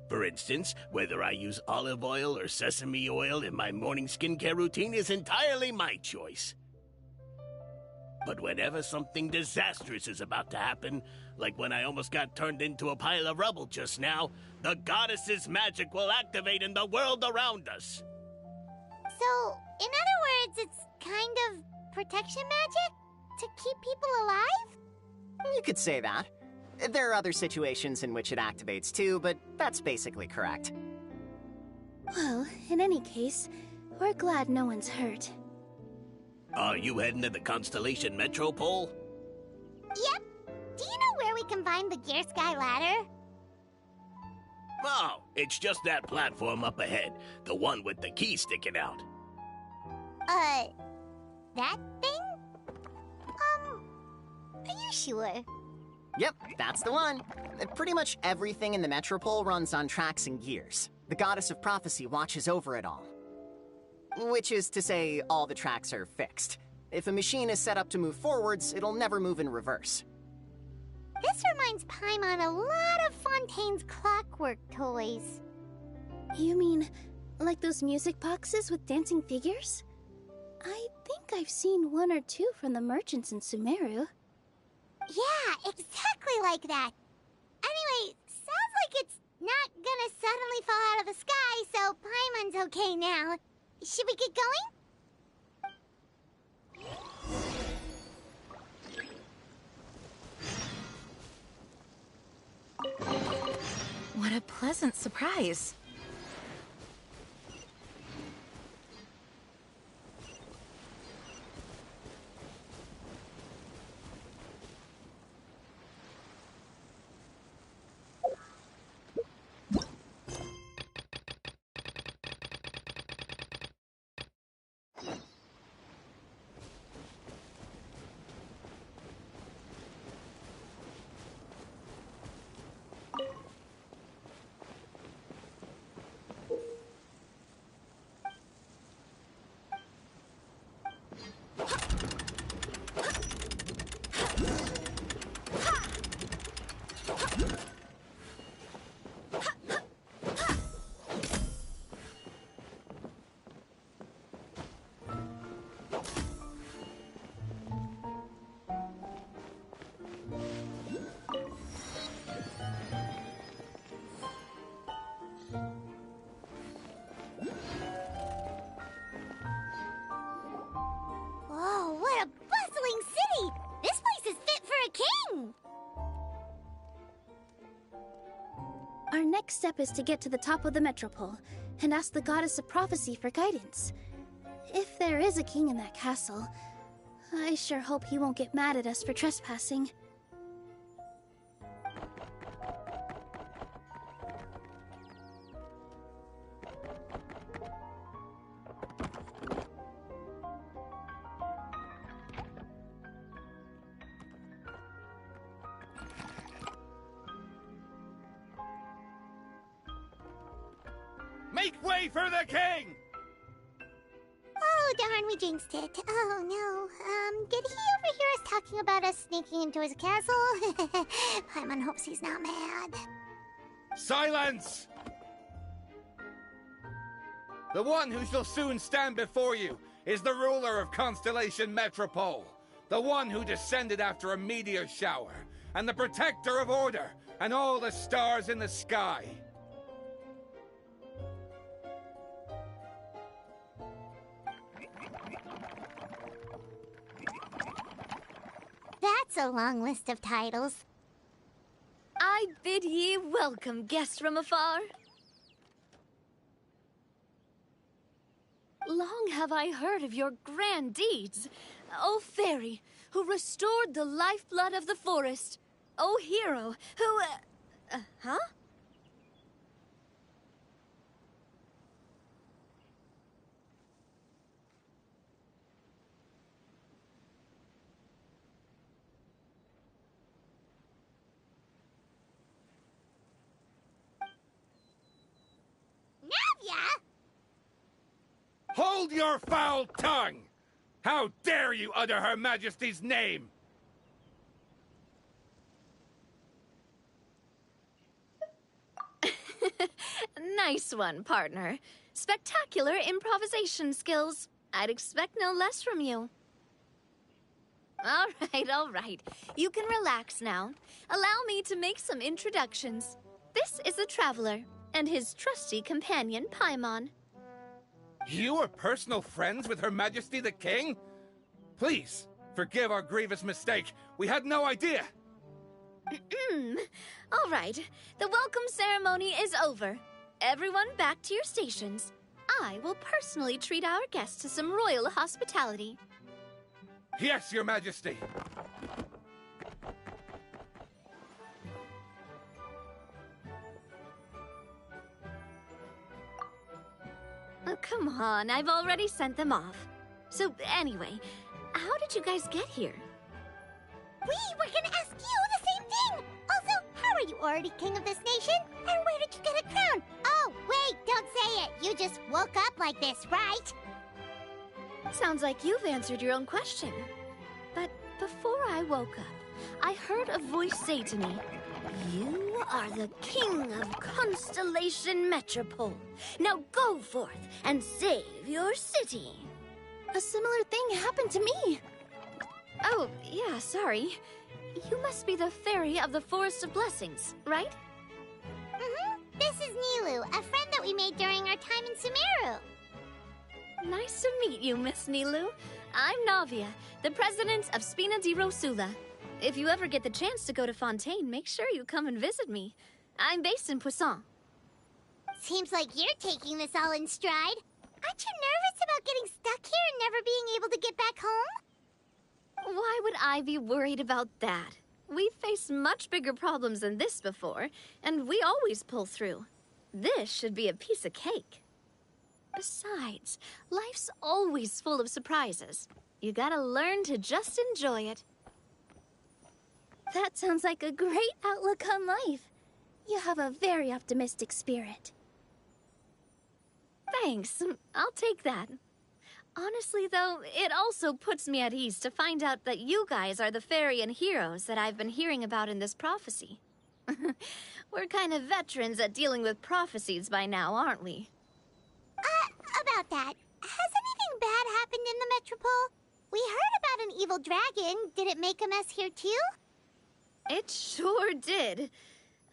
For instance, whether I use olive oil or sesame oil in my morning skincare routine is entirely my choice. But whenever something disastrous is about to happen, like when I almost got turned into a pile of rubble just now, the goddess's magic will activate in the world around us. So, in other words, it's kind of protection magic? To keep people alive? You could say that. There are other situations in which it activates too, but that's basically correct. Well, in any case, we're glad no one's hurt. Are you heading to the Constellation Metropole? Yep. Do you know where we can find the Gear Sky Ladder? Oh, it's just that platform up ahead. The one with the key sticking out. That thing? Are you sure? Yep, that's the one. Pretty much everything in the Metropole runs on tracks and gears. The Goddess of Prophecy watches over it all. Which is to say, all the tracks are fixed. If a machine is set up to move forwards, it'll never move in reverse. This reminds Paimon a lot of Fontaine's clockwork toys. You mean, like those music boxes with dancing figures? I think I've seen one or two from the merchants in Sumeru. Yeah, exactly like that. Anyway, sounds like it's not gonna suddenly fall out of the sky, so Paimon's okay now. Should we get going? What a pleasant surprise. next step is to get to the top of the metropole and ask the Goddess of Prophecy for guidance. If there is a king in that castle, I sure hope he won't get mad at us for trespassing. Make way for the king! Oh, darn, we jinxed it. Oh, no. Did he overhear us talking about us sneaking into his castle? Paimon hopes he's not mad. Silence! The one who shall soon stand before you is the ruler of Constellation Metropole, the one who descended after a meteor shower, and the protector of order and all the stars in the sky. That's a long list of titles. I bid ye welcome, guests from afar. Long have I heard of your grand deeds, O fairy, who restored the lifeblood of the forest. O hero, who, huh? Hold your foul tongue! How dare you utter Her Majesty's name? Nice one, partner. Spectacular improvisation skills. I'd expect no less from you. All right. You can relax now. Allow me to make some introductions. This is the Traveler, and his trusty companion, Paimon. You are personal friends with Her Majesty the King? Please, forgive our grievous mistake. We had no idea. All right. The welcome ceremony is over. Everyone back to your stations. I will personally treat our guests to some royal hospitality. Yes, Your Majesty. Oh, come on. I've already sent them off. So, anyway, how did you guys get here? We were gonna ask you the same thing! Also, how are you already king of this nation? And where did you get a crown? Oh, wait, don't say it! You just woke up like this, right? Sounds like you've answered your own question. But before I woke up, I heard a voice say to me, "You are the king of Constellation Metropole. Now go forth and save your city." A similar thing happened to me. Oh, yeah, sorry. You must be the fairy of the Forest of Blessings, right? This is Nilu, a friend that we made during our time in Sumeru. Nice to meet you, Miss Nilu. I'm Navia, the president of Spina di Rosula. If you ever get the chance to go to Fontaine, make sure you come and visit me. I'm based in Poisson. Seems like you're taking this all in stride. Aren't you nervous about getting stuck here and never being able to get back home? Why would I be worried about that? We've faced much bigger problems than this before, and we always pull through. This should be a piece of cake. Besides, life's always full of surprises. You gotta learn to just enjoy it. That sounds like a great outlook on life. You have a very optimistic spirit. Thanks. I'll take that. Honestly, though, it also puts me at ease to find out that you guys are the fairy and heroes that I've been hearing about in this prophecy. We're kind of veterans at dealing with prophecies by now, aren't we? About that, has anything bad happened in the Metropole? We heard about an evil dragon. Did it make a mess here too? It sure did.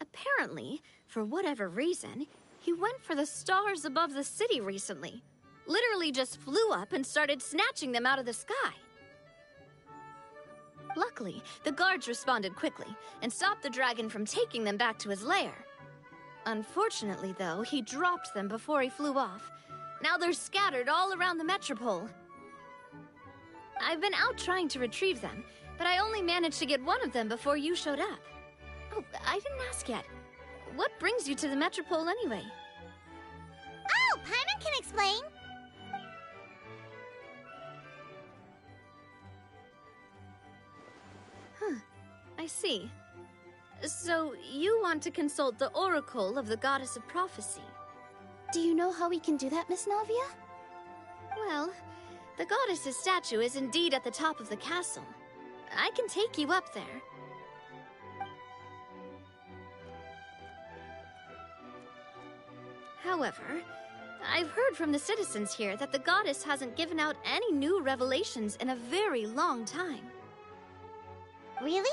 Apparently, for whatever reason, he went for the stars above the city recently. Literally just flew up and started snatching them out of the sky. Luckily, the guards responded quickly and stopped the dragon from taking them back to his lair. Unfortunately, though, he dropped them before he flew off. Now they're scattered all around the metropole. I've been out trying to retrieve them, but I only managed to get one of them before you showed up. Oh, I didn't ask yet. What brings you to the metropole anyway? Oh, Paimon can explain. I see. So, you want to consult the Oracle of the Goddess of Prophecy. Do you know how we can do that, Miss Navia? Well, the goddess's statue is indeed at the top of the castle. I can take you up there. However, I've heard from the citizens here that the goddess hasn't given out any new revelations in a very long time. Really?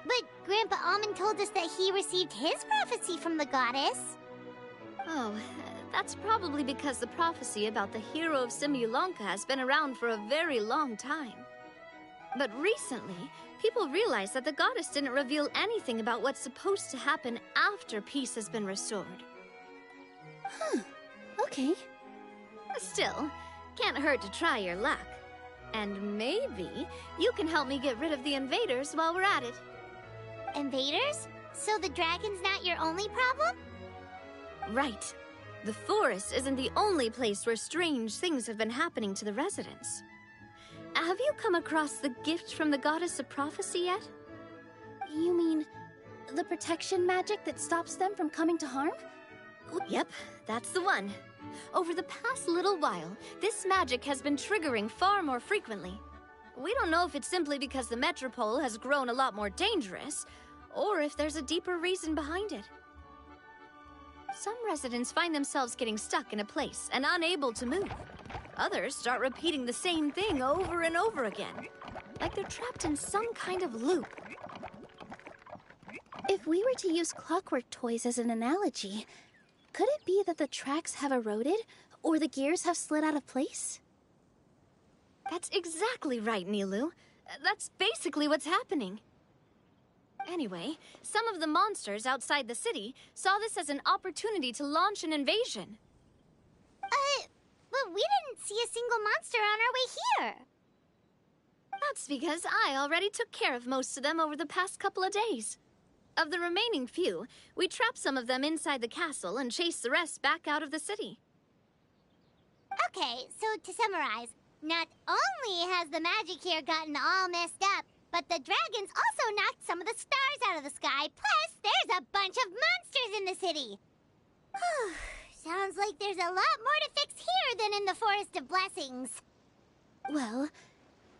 But Grandpa Almond told us that he received his prophecy from the goddess. Oh, that's probably because the prophecy about the hero of Simulanka has been around for a very long time. But recently, people realized that the goddess didn't reveal anything about what's supposed to happen after peace has been restored. Okay. Still, can't hurt to try your luck. And maybe you can help me get rid of the invaders while we're at it. Invaders? So the dragon's not your only problem? Right. The forest isn't the only place where strange things have been happening to the residents. Have you come across the gift from the Goddess of Prophecy yet? You mean the protection magic that stops them from coming to harm? Yep, that's the one. Over the past little while, this magic has been triggering far more frequently. We don't know if it's simply because the metropole has grown a lot more dangerous, or if there's a deeper reason behind it. Some residents find themselves getting stuck in a place and unable to move. Others start repeating the same thing over and over again, like they're trapped in some kind of loop. If we were to use clockwork toys as an analogy, could it be that the tracks have eroded, or the gears have slid out of place? That's exactly right, Nilu. That's basically what's happening. Anyway, some of the monsters outside the city saw this as an opportunity to launch an invasion. But we didn't see a single monster on our way here. That's because I already took care of most of them over the past couple of days. Of the remaining few, we trapped some of them inside the castle and chased the rest back out of the city. Okay, so to summarize, not only has the magic here gotten all messed up, but the dragons also knocked some of the stars out of the sky, plus there's a bunch of monsters in the city. Sounds like there's a lot more to fix here than in the Forest of Blessings. Well,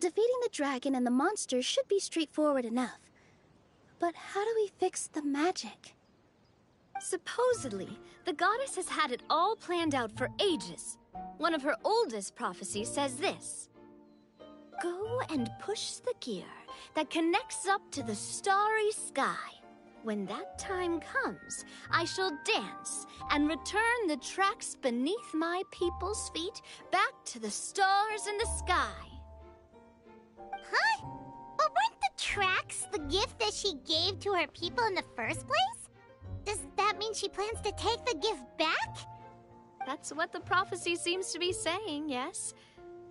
defeating the dragon and the monsters should be straightforward enough. But how do we fix the magic? Supposedly, the goddess has had it all planned out for ages. One of her oldest prophecies says this: "Go and push the gear that connects up to the starry sky. When that time comes, I shall dance and return the tracks beneath my people's feet back to the stars in the sky." Huh? But weren't the tracks the gift that she gave to her people in the first place? Does that mean she plans to take the gift back? That's what the prophecy seems to be saying, yes.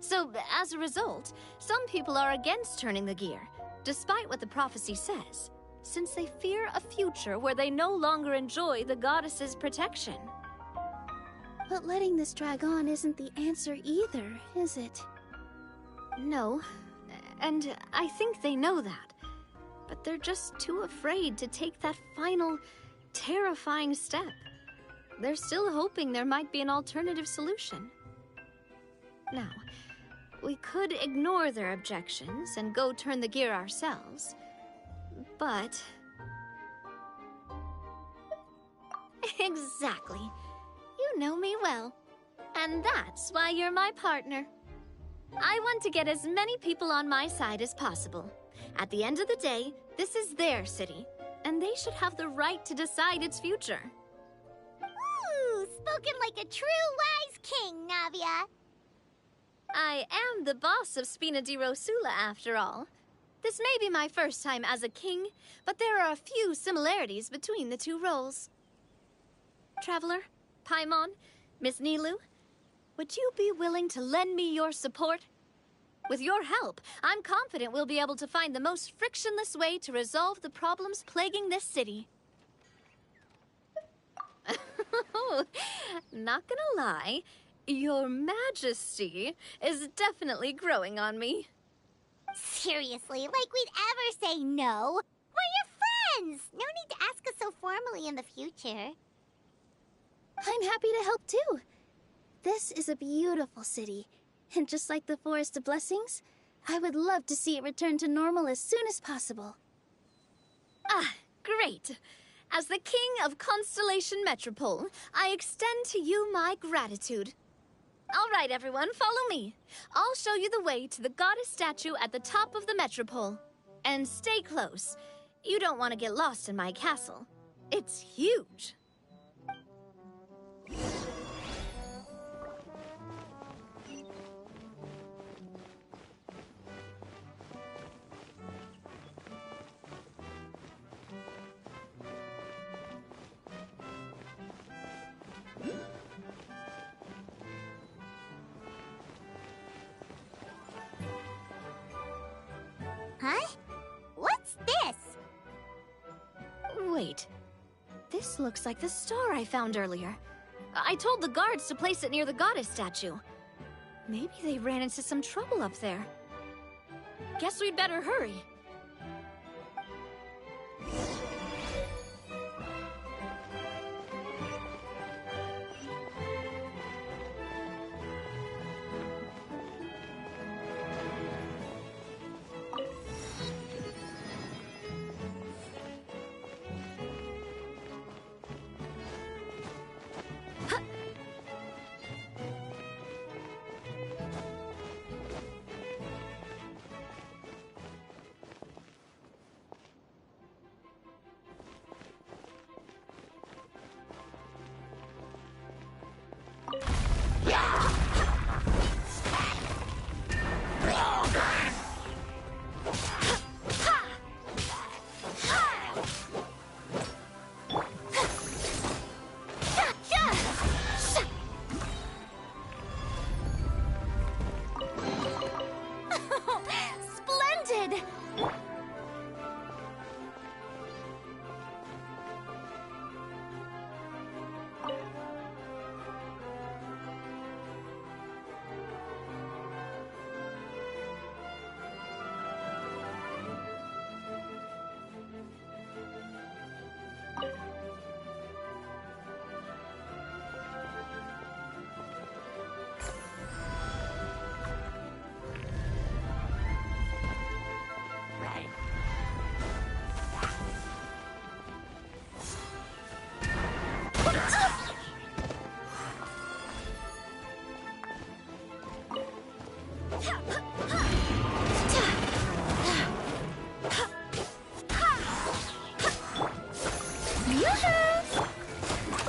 So, as a result, some people are against turning the gear, despite what the prophecy says, since they fear a future where they no longer enjoy the goddess's protection. But letting this drag on isn't the answer either, is it? No, and I think they know that. But they're just too afraid to take that final, terrifying step. They're still hoping there might be an alternative solution. Now, we could ignore their objections and go turn the gear ourselves, but... Exactly. You know me well. And that's why you're my partner. I want to get as many people on my side as possible. At the end of the day, this is their city, and they should have the right to decide its future. Ooh, spoken like a true wise king, Navia. I am the boss of Spina di Rosula, after all. This may be my first time as a king, but there are a few similarities between the two roles. Traveler, Paimon, Miss Nilu, would you be willing to lend me your support? With your help, I'm confident we'll be able to find the most frictionless way to resolve the problems plaguing this city. Not gonna lie, Your Majesty is definitely growing on me. Seriously, like we'd ever say no. We're your friends! No need to ask us so formally in the future. I'm happy to help too. This is a beautiful city, and just like the Forest of Blessings, I would love to see it return to normal as soon as possible. Ah, great. As the King of Constellation Metropole, I extend to you my gratitude. All right, everyone, follow me. I'll show you the way to the goddess statue at the top of the Metropole. And stay close. You don't want to get lost in my castle. It's huge. Huh? What's this? Wait. This looks like the star I found earlier. I told the guards to place it near the goddess statue. Maybe they ran into some trouble up there. Guess we'd better hurry. Splendid!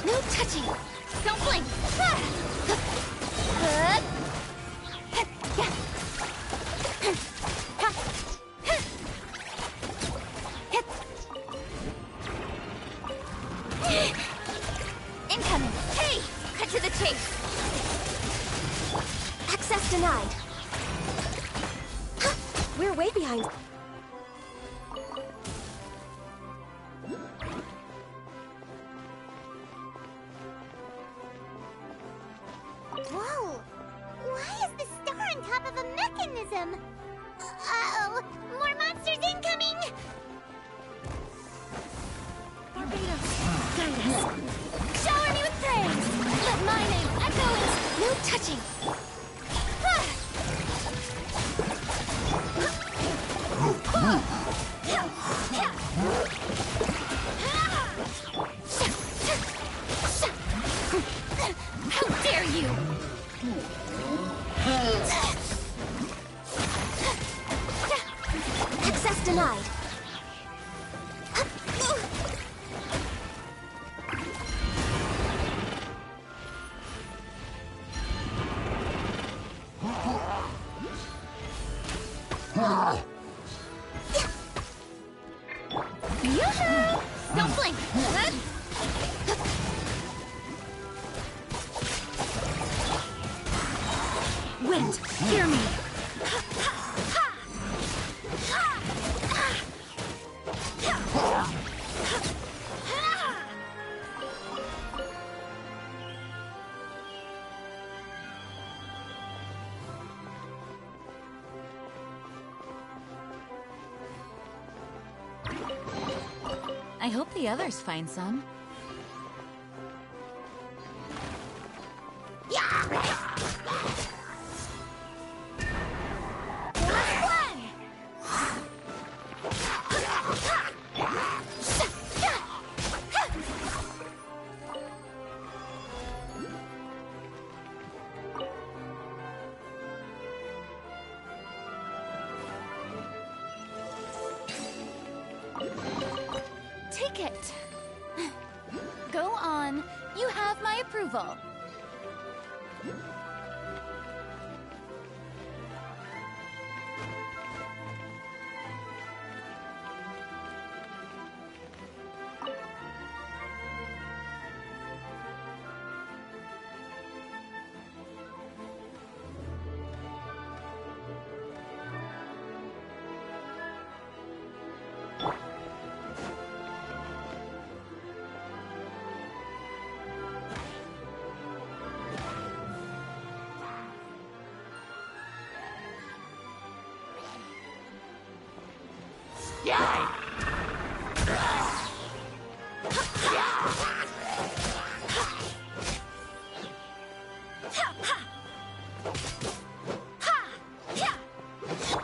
No touching! Don't blink! Incoming! Hey! Cut to the chase! Access denied. We're way behind. Whoa! Why is the star on top of a mechanism? Uh-oh! More monsters incoming! Shower me with praise! Let my name echo in... No touching! How dare you! Access denied. Yoo-hoo! Don't blink! Wind, hear me! I hope the others find some. Take it. Go on. You have my approval.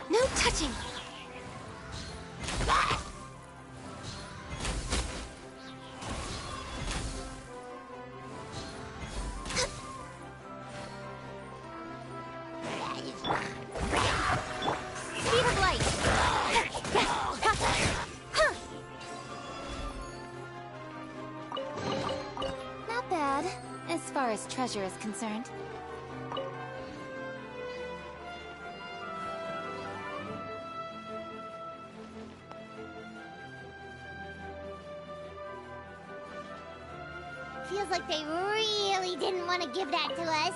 No touching. Speed of light. Not bad, as far as treasure is concerned. Feels like they really didn't want to give that to us.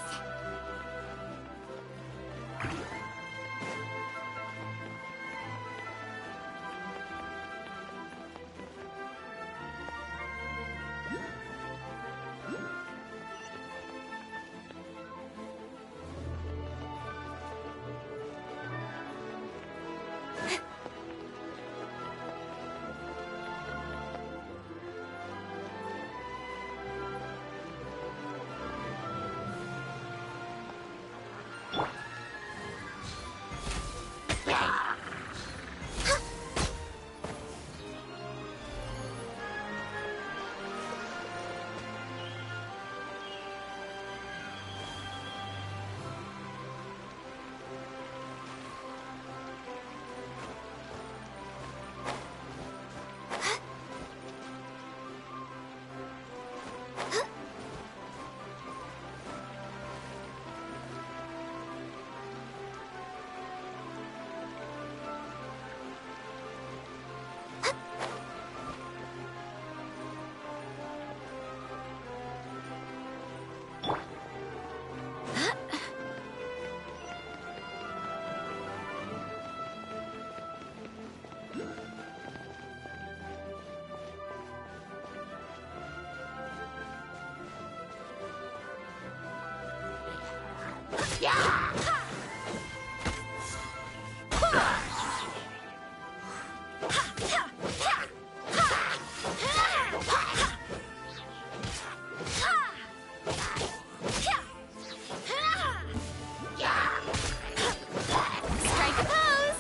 Strike a pose!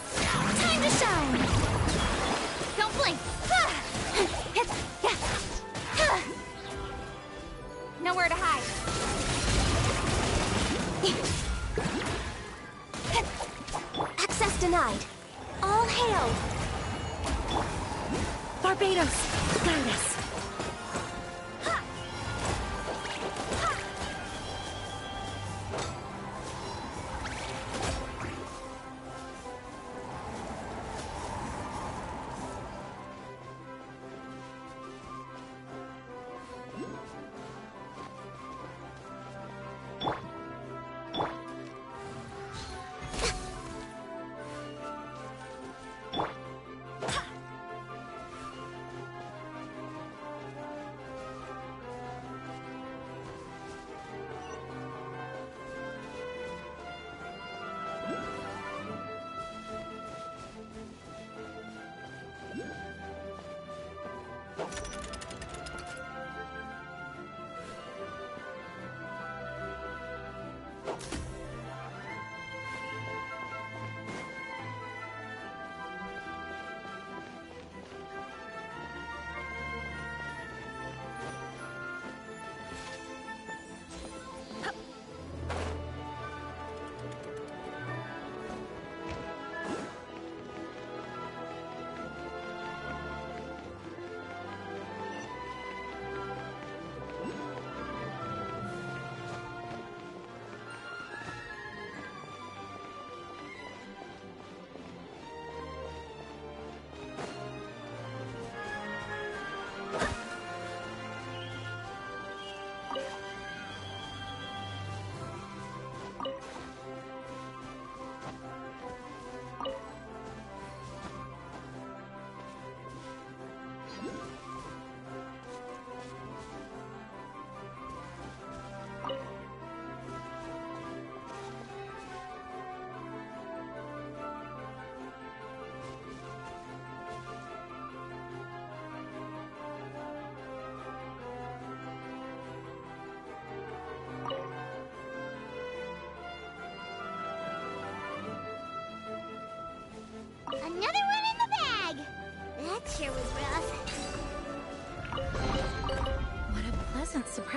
Time to shine! Don't blink! Nowhere to hide. Access denied. All hail. Barbados, guide us.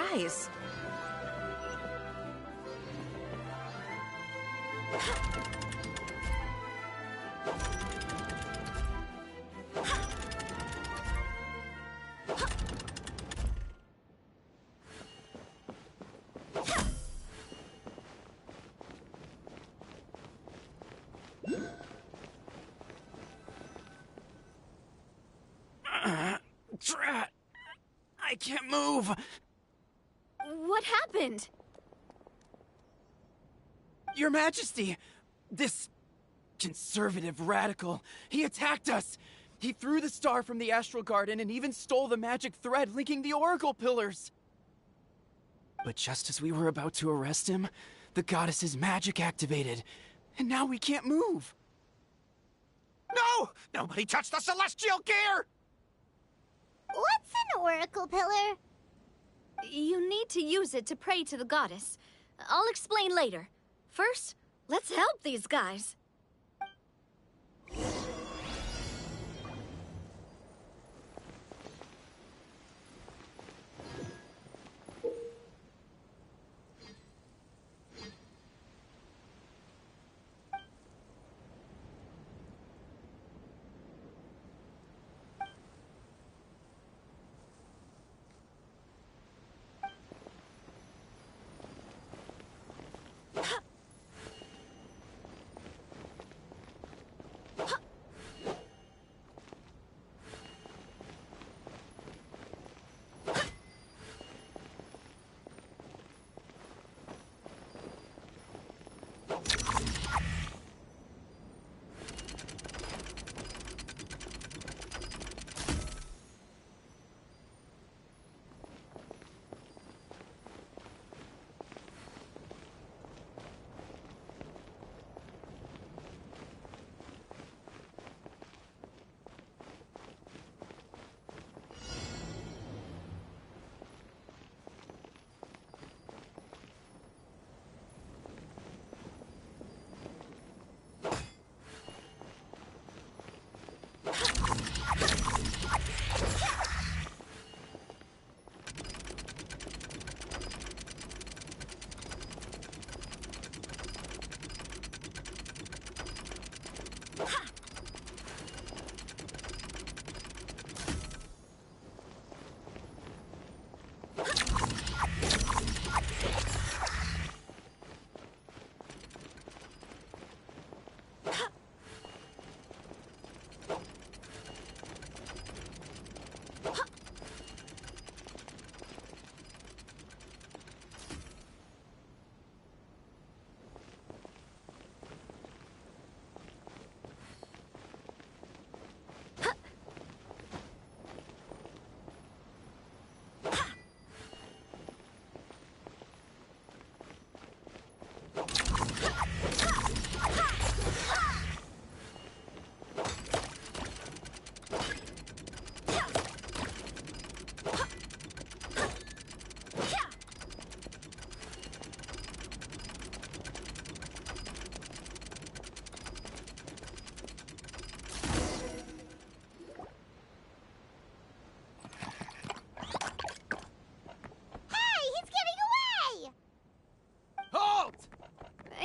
surprise. Drat! I can't move! What happened? Your Majesty! This conservative radical, he attacked us! He threw the star from the Astral Garden and even stole the magic thread linking the Oracle Pillars! But just as we were about to arrest him, the goddess's magic activated, and now we can't move! No! Nobody touch the celestial gear! What's an oracle pillar? You need to use it to pray to the goddess. I'll explain later. First, let's help these guys.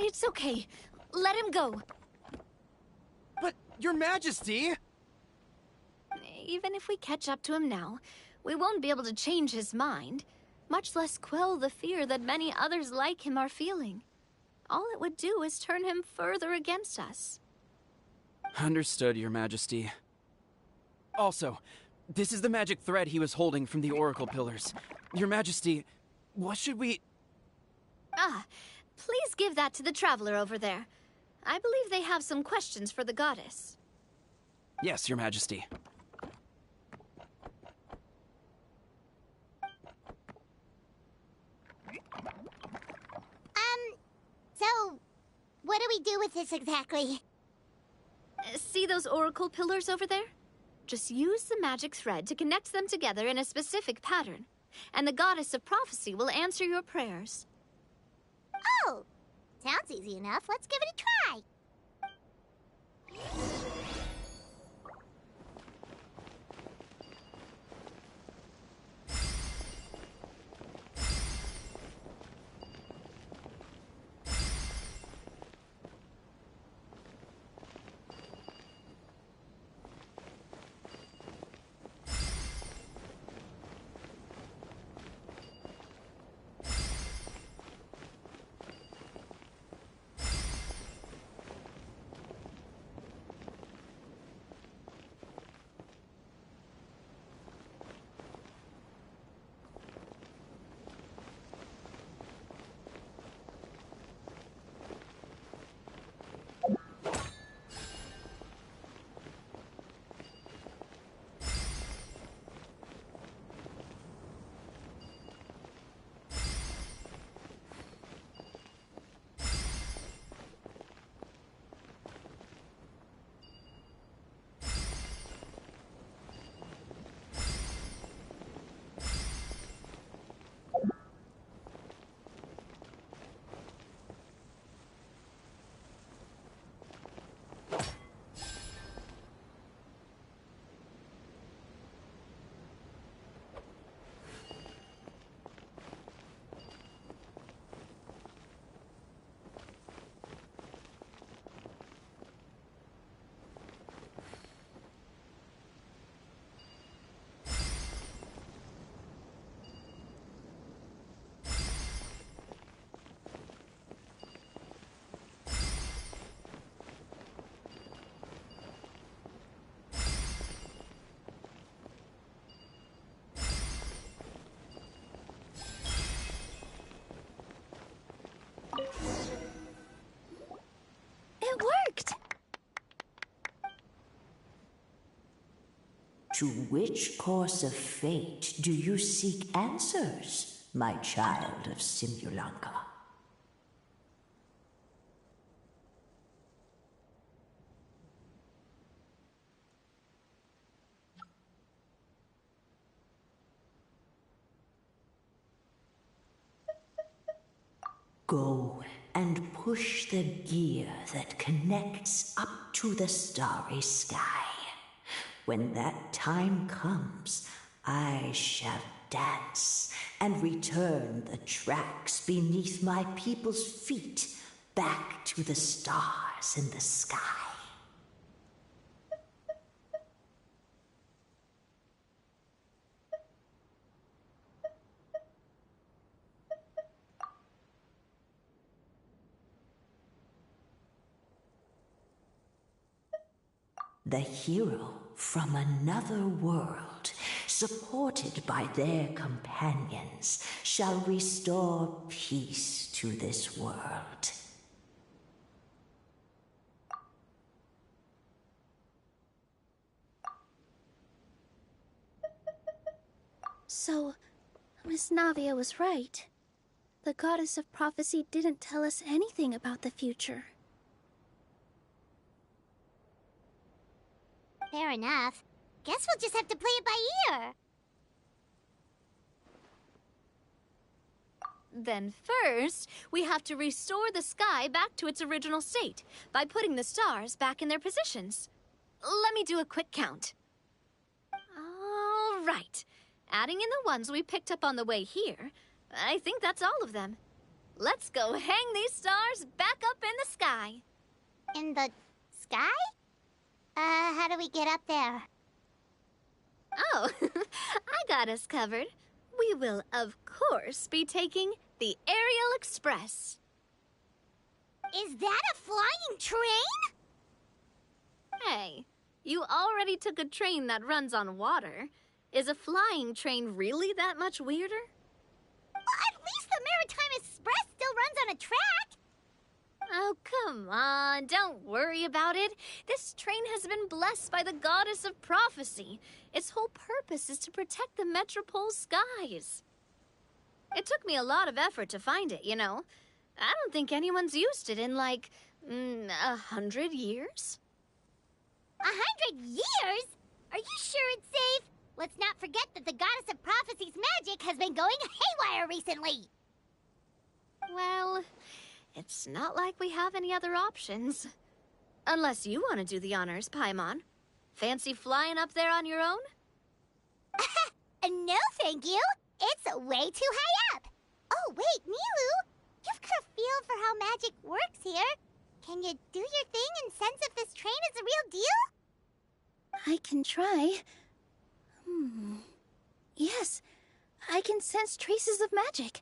It's okay. Let him go. But, Your Majesty! Even if we catch up to him now, we won't be able to change his mind, much less quell the fear that many others like him are feeling. All it would do is turn him further against us. Understood, Your Majesty. Also, this is the magic thread he was holding from the Oracle Pillars. Your Majesty, what should we... Please give that to the traveler over there. I believe they have some questions for the goddess. Yes, Your Majesty. So, what do we do with this exactly? See those oracle pillars over there? Just use the magic thread to connect them together in a specific pattern, and the goddess of prophecy will answer your prayers. Oh! Sounds easy enough. Let's give it a try. To which course of fate do you seek answers, my child of Simulanka? Go and push the gear that connects up to the starry sky. When that time comes, I shall dance and return the tracks beneath my people's feet back to the stars in the sky. The hero from another world, supported by their companions, shall restore peace to this world. So, Miss Navia was right. The goddess of prophecy didn't tell us anything about the future. Fair enough. Guess we'll just have to play it by ear. Then first, we have to restore the sky back to its original state by putting the stars back in their positions. Let me do a quick count. All right. Adding in the ones we picked up on the way here, I think that's all of them. Let's go hang these stars back up in the sky. In the sky? How do we get up there? Oh, I got us covered. We will, of course, be taking the Aerial Express. Is that a flying train? Hey, you already took a train that runs on water. Is a flying train really that much weirder? Well, at least the Maritime Express still runs on a track. Oh, come on, don't worry about it. This train has been blessed by the goddess of prophecy. Its whole purpose is to protect the Metropole skies. It took me a lot of effort to find it, you know. I don't think anyone's used it in, like, 100 years. 100 years? Are you sure it's safe? Let's not forget that the goddess of prophecy's magic has been going haywire recently. Well, it's not like we have any other options. Unless you want to do the honors, Paimon. Fancy flying up there on your own? No, thank you. It's way too high up. Oh, wait, Nilu. You've got a feel for how magic works here. Can you do your thing and sense if this train is a real deal? I can try. Yes, I can sense traces of magic.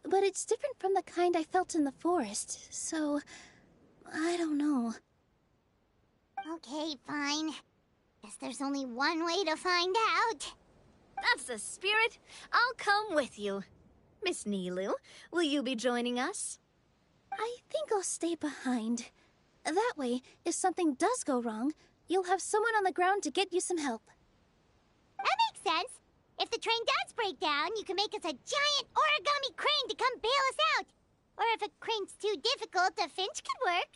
But it's different from the kind I felt in the forest, so I don't know. Okay, fine. Guess there's only one way to find out. That's the spirit. I'll come with you. Miss Nilu, will you be joining us? I think I'll stay behind. That way, if something does go wrong, you'll have someone on the ground to get you some help. That makes sense. If the train does break down, you can make us a giant origami crane to come bail us out. Or if a crane's too difficult, a finch could work.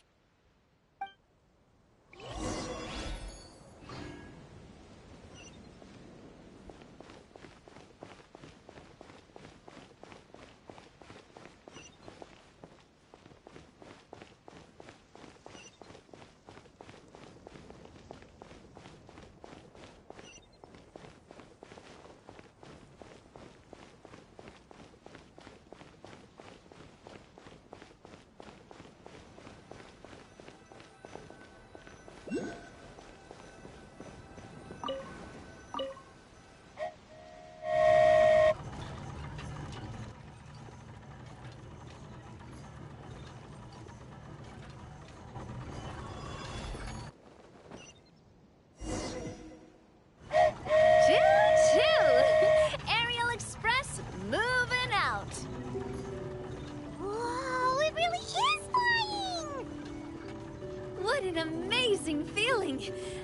What an amazing feeling!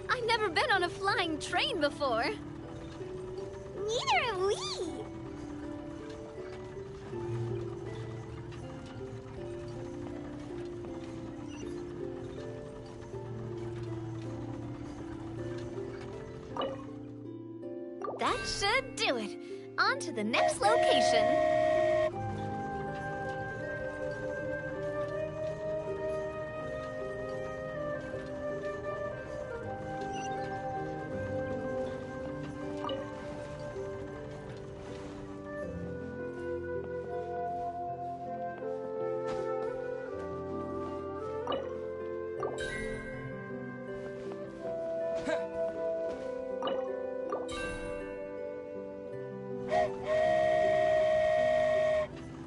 I've never been on a flying train before. should do it. On to the next location.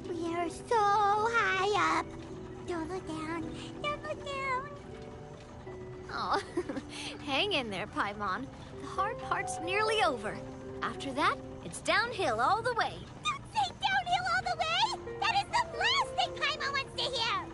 We are so high up. Don't look down. Don't look down. Oh, hang in there, Paimon. The hard part's nearly over. After that, it's downhill all the way. Don't say downhill all the way. That is the last thing Paimon wants to hear.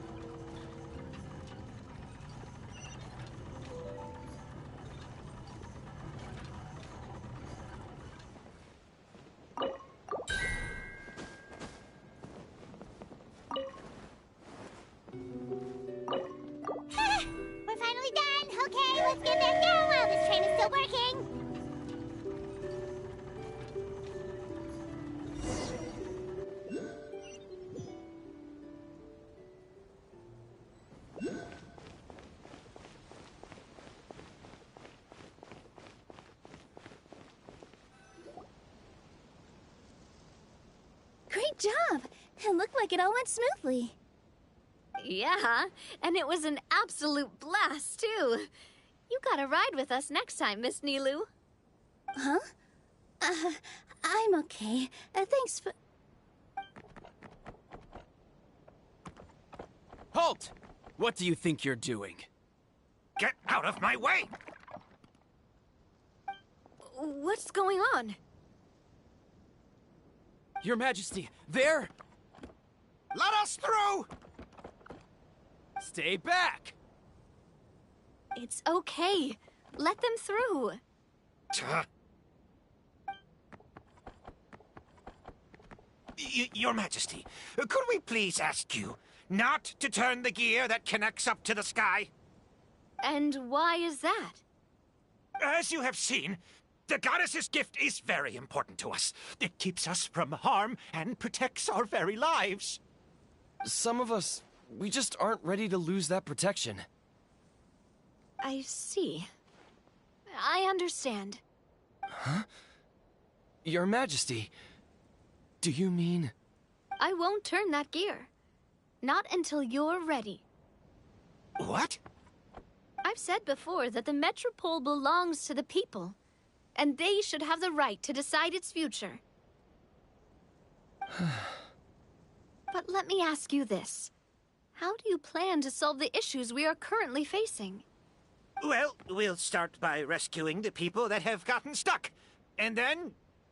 We're finally done. Okay, let's get back down while this train is still working. Great job! It looked like it all went smoothly. Yeah, and it was an absolute blast, too. You gotta ride with us next time, Miss Nilu. Huh? I'm okay. Thanks for... Halt! What do you think you're doing? Get out of my way! What's going on? Your Majesty, there! Let us through! Stay back! It's okay. Let them through. Your Majesty, could we please ask you not to turn the gear that connects up to the sky? And why is that? As you have seen, the goddess's gift is very important to us. It keeps us from harm and protects our very lives. Some of us, we just aren't ready to lose that protection. I see. I understand. Huh? Your Majesty, do you mean... I won't turn that gear. Not until you're ready. What? I've said before that the Metropole belongs to the people, and they should have the right to decide its future. But let me ask you this. How do you plan to solve the issues we are currently facing? Well, we'll start by rescuing the people that have gotten stuck. And then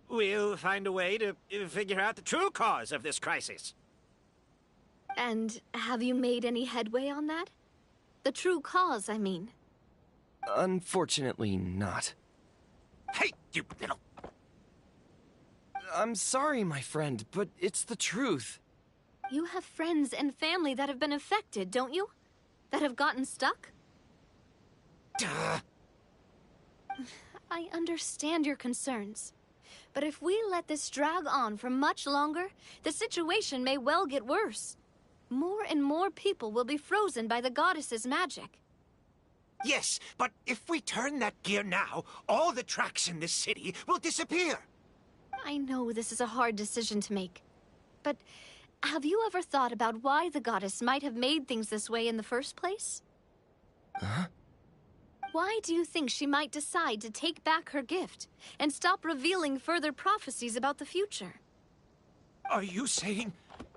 we'll find a way to figure out the true cause of this crisis. And have you made any headway on that? The true cause, I mean. Unfortunately not. Hey, you little... I'm sorry, my friend, but it's the truth. You have friends and family that have been affected, don't you? That have gotten stuck? Duh. I understand your concerns. But if we let this drag on for much longer, the situation may well get worse. More and more people will be frozen by the goddess's magic. Yes, but if we turn that gear now, all the tracks in this city will disappear. I know this is a hard decision to make. But have you ever thought about why the goddess might have made things this way in the first place? Huh? Why do you think she might decide to take back her gift and stop revealing further prophecies about the future? Are you saying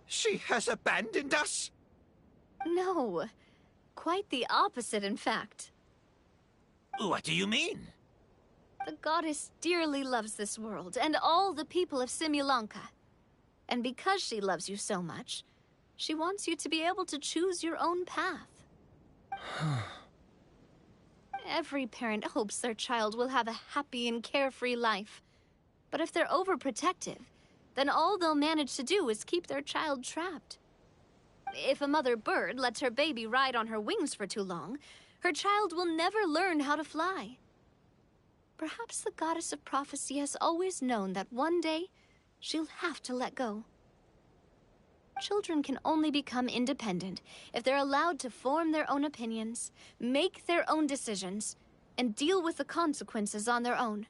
she has abandoned us? No. Quite the opposite, in fact. What do you mean? The goddess dearly loves this world and all the people of Simulanka. And because she loves you so much, she wants you to be able to choose your own path. Every parent hopes their child will have a happy and carefree life. But if they're overprotective, then all they'll manage to do is keep their child trapped. If a mother bird lets her baby ride on her wings for too long, her child will never learn how to fly. Perhaps the goddess of prophecy has always known that one day she'll have to let go. Children can only become independent if they're allowed to form their own opinions, make their own decisions, and deal with the consequences on their own.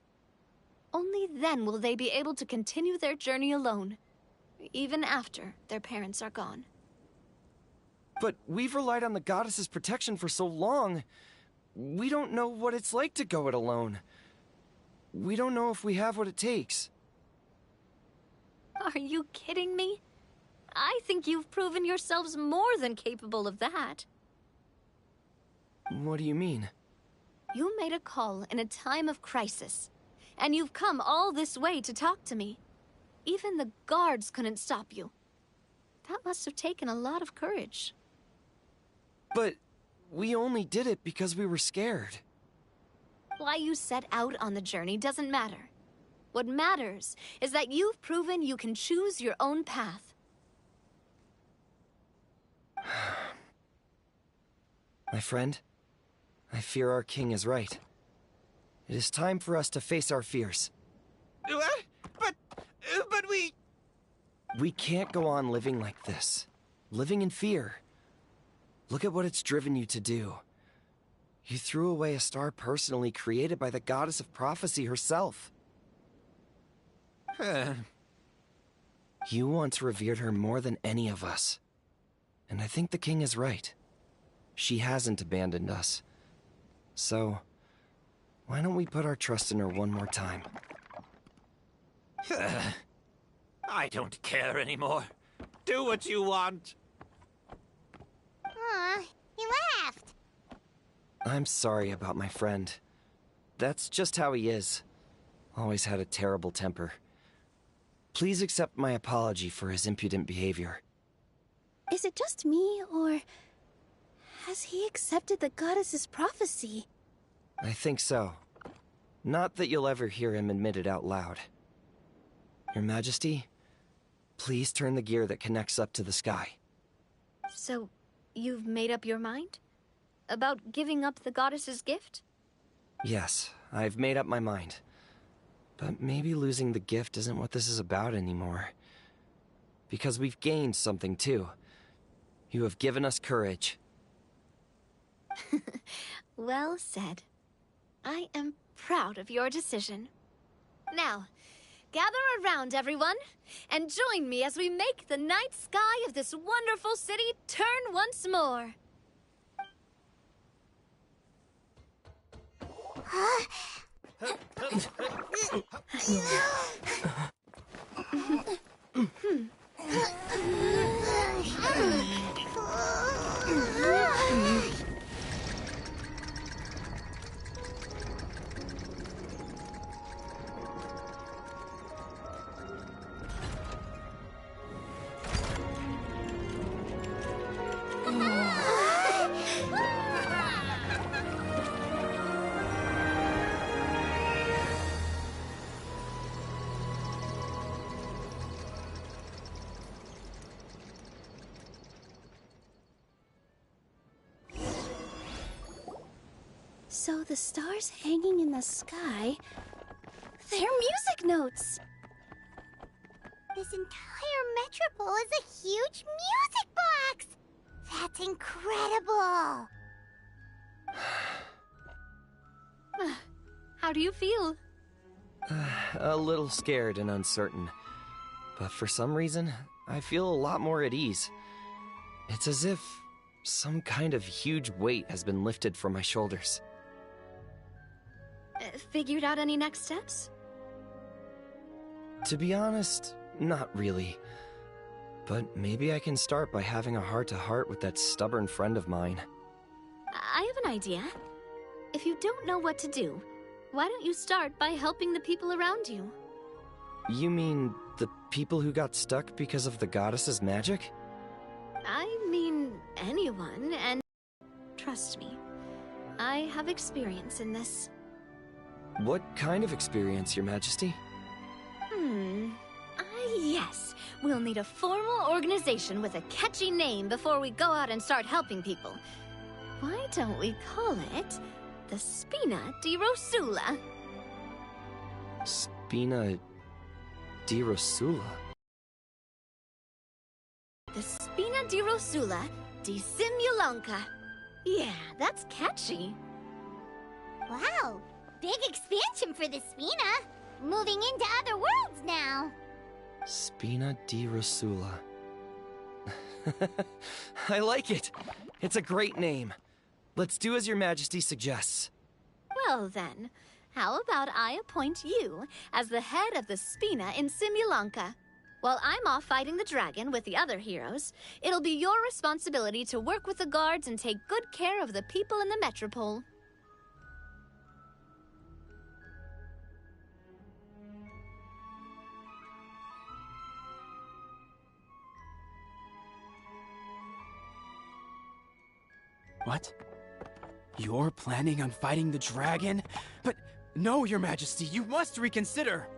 Only then will they be able to continue their journey alone, even after their parents are gone. But we've relied on the goddess's protection for so long. We don't know what it's like to go it alone. We don't know if we have what it takes. Are you kidding me? I think you've proven yourselves more than capable of that. What do you mean? You made a call in a time of crisis, and you've come all this way to talk to me. Even the guards couldn't stop you. That must have taken a lot of courage. But we only did it because we were scared. Why you set out on the journey doesn't matter. What matters is that you've proven you can choose your own path. My friend, I fear our king is right. It is time for us to face our fears. What? But we... We can't go on living like this. Living in fear. Look at what it's driven you to do. You threw away a star personally created by the goddess of prophecy herself. You once revered her more than any of us. And I think the king is right. She hasn't abandoned us. So, why don't we put our trust in her one more time? I don't care anymore. Do what you want. Aw, he laughed. I'm sorry about my friend. That's just how he is. Always had a terrible temper. Please accept my apology for his impudent behavior. Is it just me, or has he accepted the goddess's prophecy? I think so. Not that you'll ever hear him admit it out loud. Your Majesty, please turn the gear that connects up to the sky. So, you've made up your mind? About giving up the goddess's gift? Yes, I've made up my mind. But maybe losing the gift isn't what this is about anymore. Because we've gained something too. You have given us courage. Well said. I am proud of your decision. Now, gather around, everyone, and join me as we make the night sky of this wonderful city turn once more. So the stars hanging in the sky, they're music notes! This entire metropole is a huge music box! That's incredible! How do you feel? A little scared and uncertain. But for some reason, I feel a lot more at ease. It's as if some kind of huge weight has been lifted from my shoulders. Figured out any next steps? To be honest, not really. But maybe I can start by having a heart-to-heart with that stubborn friend of mine. I have an idea. If you don't know what to do, why don't you start by helping the people around you? You mean the people who got stuck because of the goddess's magic? I mean anyone, and trust me, I have experience in this. What kind of experience, Your Majesty? Yes. We'll need a formal organization with a catchy name before we go out and start helping people. Why don't we call it the Spina di Rosula? Spina di Rosula. The Spina di Rosula di Simulanka. Yeah, that's catchy. Wow, big expansion for the Spina. Moving into other worlds now. Spina di Rosula. I like it. It's a great name. Let's do as Your Majesty suggests. Well then, how about I appoint you as the head of the Spina in Simulanka? While I'm off fighting the dragon with the other heroes, it'll be your responsibility to work with the guards and take good care of the people in the metropole. What? You're planning on fighting the dragon? But no, Your Majesty, you must reconsider!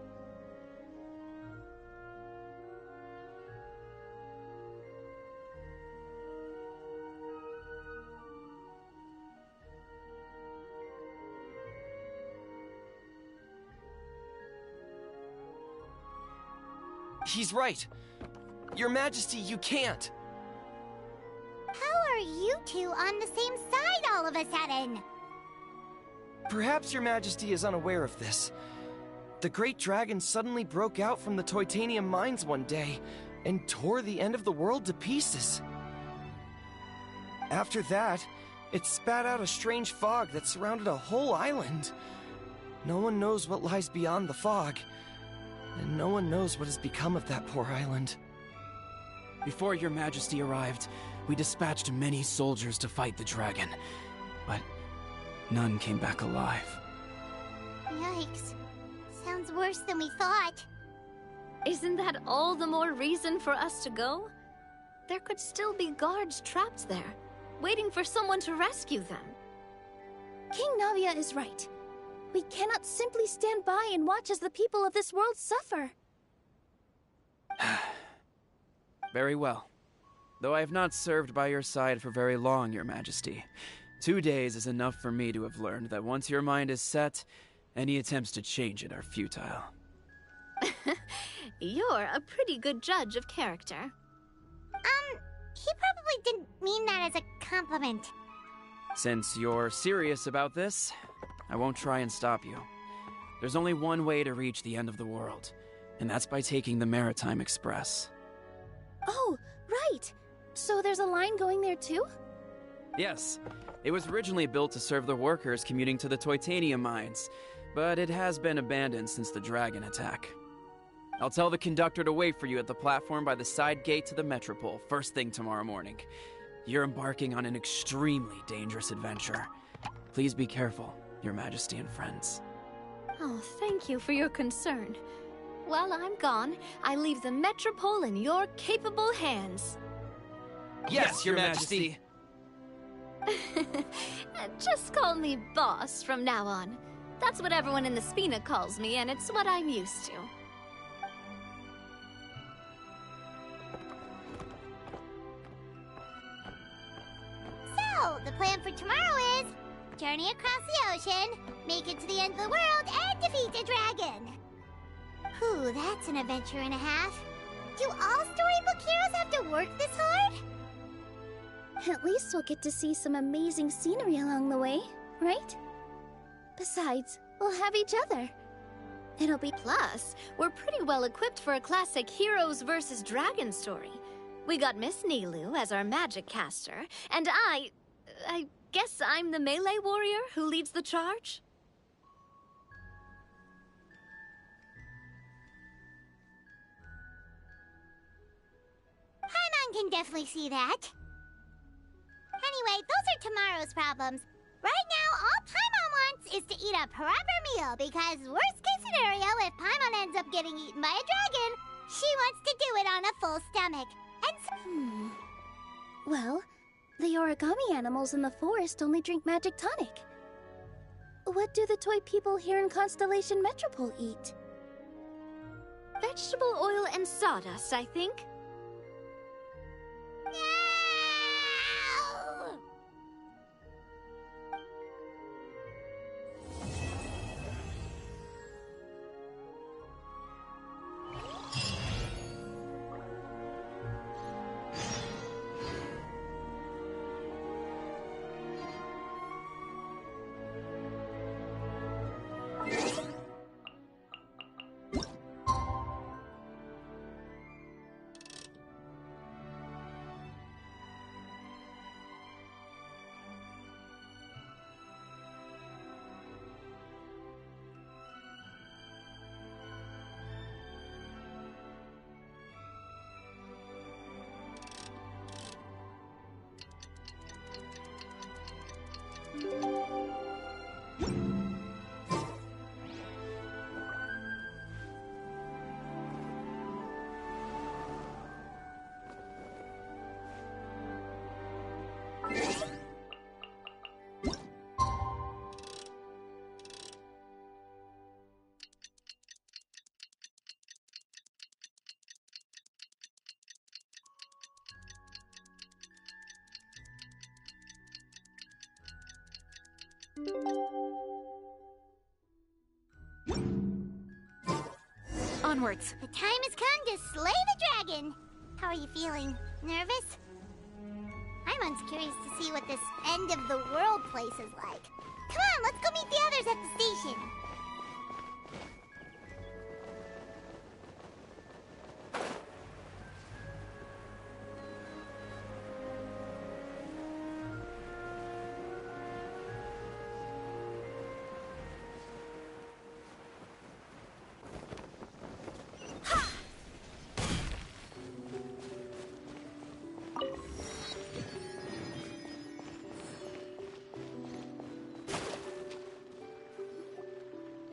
He's right. Your Majesty, you can't. How are you two on the same side all of a sudden? Perhaps Your Majesty is unaware of this. The great dragon suddenly broke out from the Titanium mines one day and tore the end of the world to pieces. After that, it spat out a strange fog that surrounded a whole island. No one knows what lies beyond the fog, and no one knows what has become of that poor island. Before Your Majesty arrived, we dispatched many soldiers to fight the dragon, but none came back alive. Yikes. Sounds worse than we thought. Isn't that all the more reason for us to go? There could still be guards trapped there, waiting for someone to rescue them. King Navia is right. We cannot simply stand by and watch as the people of this world suffer. Very well. Though I have not served by your side for very long, Your Majesty. 2 days is enough for me to have learned that once your mind is set, any attempts to change it are futile. You're a pretty good judge of character. He probably didn't mean that as a compliment. Since you're serious about this, I won't try and stop you. There's only one way to reach the end of the world, and that's by taking the Maritime Express. Oh, right! So there's a line going there too? Yes. It was originally built to serve the workers commuting to the Titanium mines, but it has been abandoned since the dragon attack. I'll tell the conductor to wait for you at the platform by the side gate to the Metropole first thing tomorrow morning. You're embarking on an extremely dangerous adventure. Please be careful, Your Majesty and friends. Oh, thank you for your concern. While I'm gone, I leave the Metropole in your capable hands. Yes, Your Majesty! Just call me boss from now on. That's what everyone in the Spina calls me, and it's what I'm used to. So, the plan for tomorrow is journey across the ocean, make it to the end of the world, and defeat a dragon. Whew, that's an adventure and a half. Do all storybook heroes have to work this hard? At least we'll get to see some amazing scenery along the way, right? Besides, we'll have each other. It'll be plus, we're pretty well equipped for a classic heroes versus dragon story. We got Miss Nilu as our magic caster, and I guess I'm the melee warrior who leads the charge? Paimon can definitely see that. Anyway, those are tomorrow's problems. Right now, all Paimon wants is to eat a proper meal, because worst case scenario, if Paimon ends up getting eaten by a dragon, she wants to do it on a full stomach. And so Well, the origami animals in the forest only drink magic tonic. What do the toy people here in Constellation Metropole eat? Vegetable oil and sawdust, I think. Onwards. The time has come to slay the dragon. How are you feeling? Nervous? I'm curious to see what this end-of-the-world place is like. Come on, let's go meet the others at the station.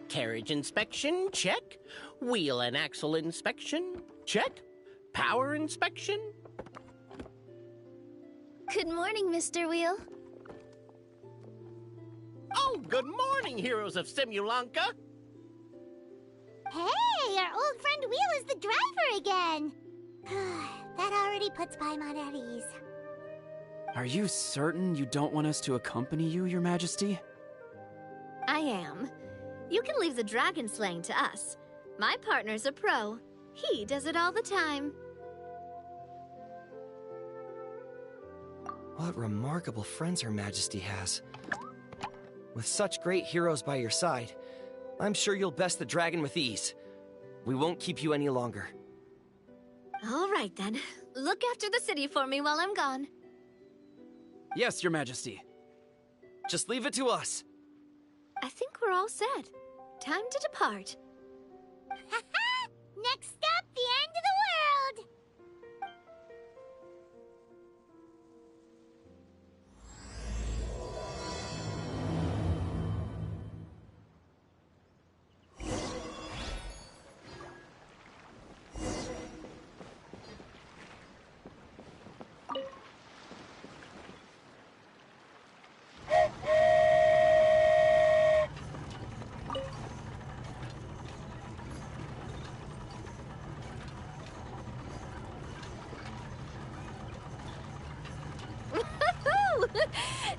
Carriage inspection, check. Wheel and axle inspection, check. Power inspection. Good morning, Mr. Wheel. Oh, good morning, heroes of Simulanka. Hey, our old friend Wheel is the driver again. That already puts Paimon at ease. Are you certain you don't want us to accompany you, Your Majesty? I am. You can leave the dragon slaying to us. My partner's a pro. He does it all the time. What remarkable friends Her Majesty has. With such great heroes by your side, I'm sure you'll best the dragon with ease. We won't keep you any longer. All right, then. Look after the city for me while I'm gone. Yes, Your Majesty. Just leave it to us. I think we're all set. Time to depart. Next stop, the end of the world!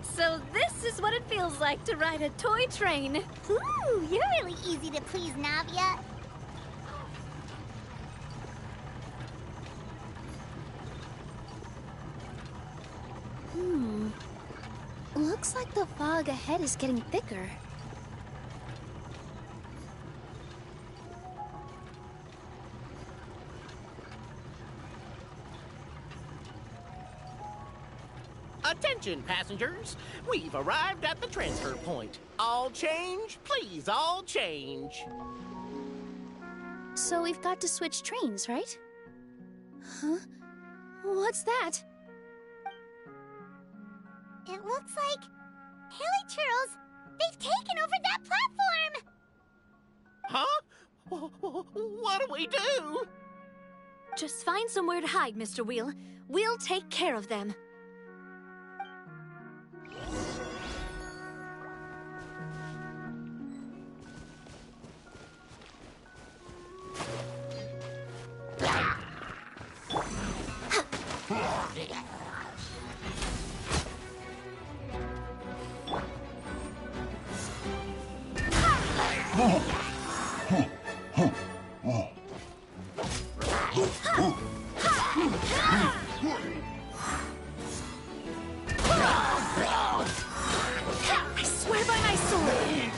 So this is what it feels like to ride a toy train. Ooh, you're really easy to please, Navia. Looks like the fog ahead is getting thicker. Attention, passengers. We've arrived at the transfer point. All change, please, all change. So we've got to switch trains, right? Huh? What's that? It looks like... Haley Churls, they've taken over that platform! Huh? What do we do? Just find somewhere to hide, Mr. Wheel. We'll take care of them. I swear by my sword!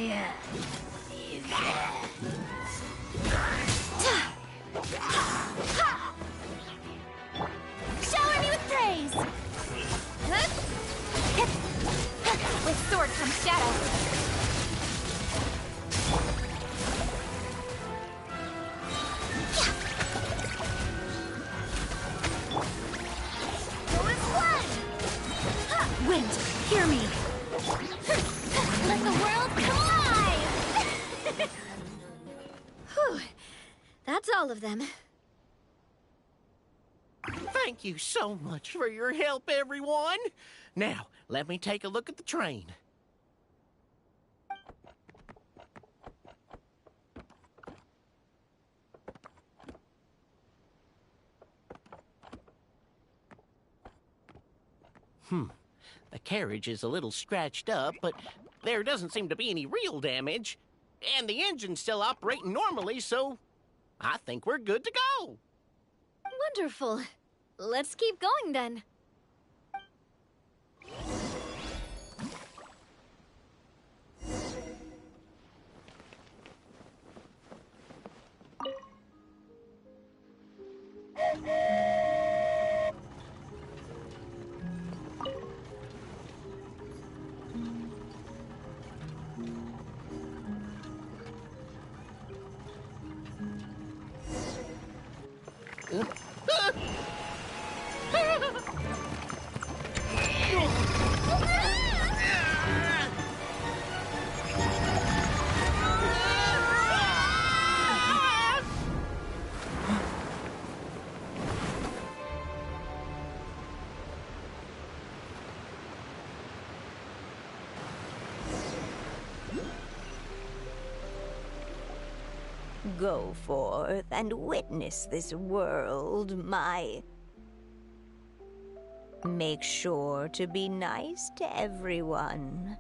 Yeah. Shower me with praise! With sword comes shadow. That's all of them. Thank you so much for your help, everyone. Now, let me take a look at the train. The carriage is a little scratched up, but there doesn't seem to be any real damage. And the engine's still operating normally, so I think we're good to go. Wonderful. Let's keep going then. Go forth and witness this world, my... Make sure to be nice to everyone.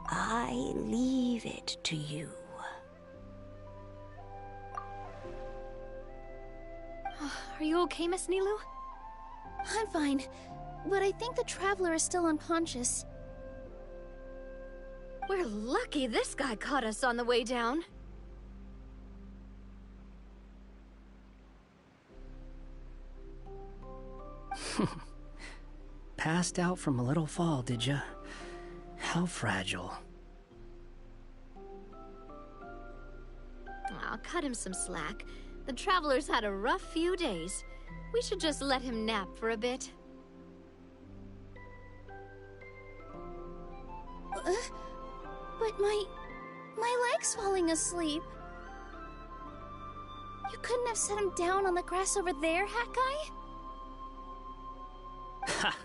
I leave it to you. Are you okay, Miss Nilu? I'm fine, but I think the Traveler is still unconscious. We're lucky this guy caught us on the way down. Passed out from a little fall, did ya? How fragile. Aw, cut him some slack. The Traveler's had a rough few days. We should just let him nap for a bit. But my leg's falling asleep. You couldn't have set him down on the grass over there, Hat Guy? Ha!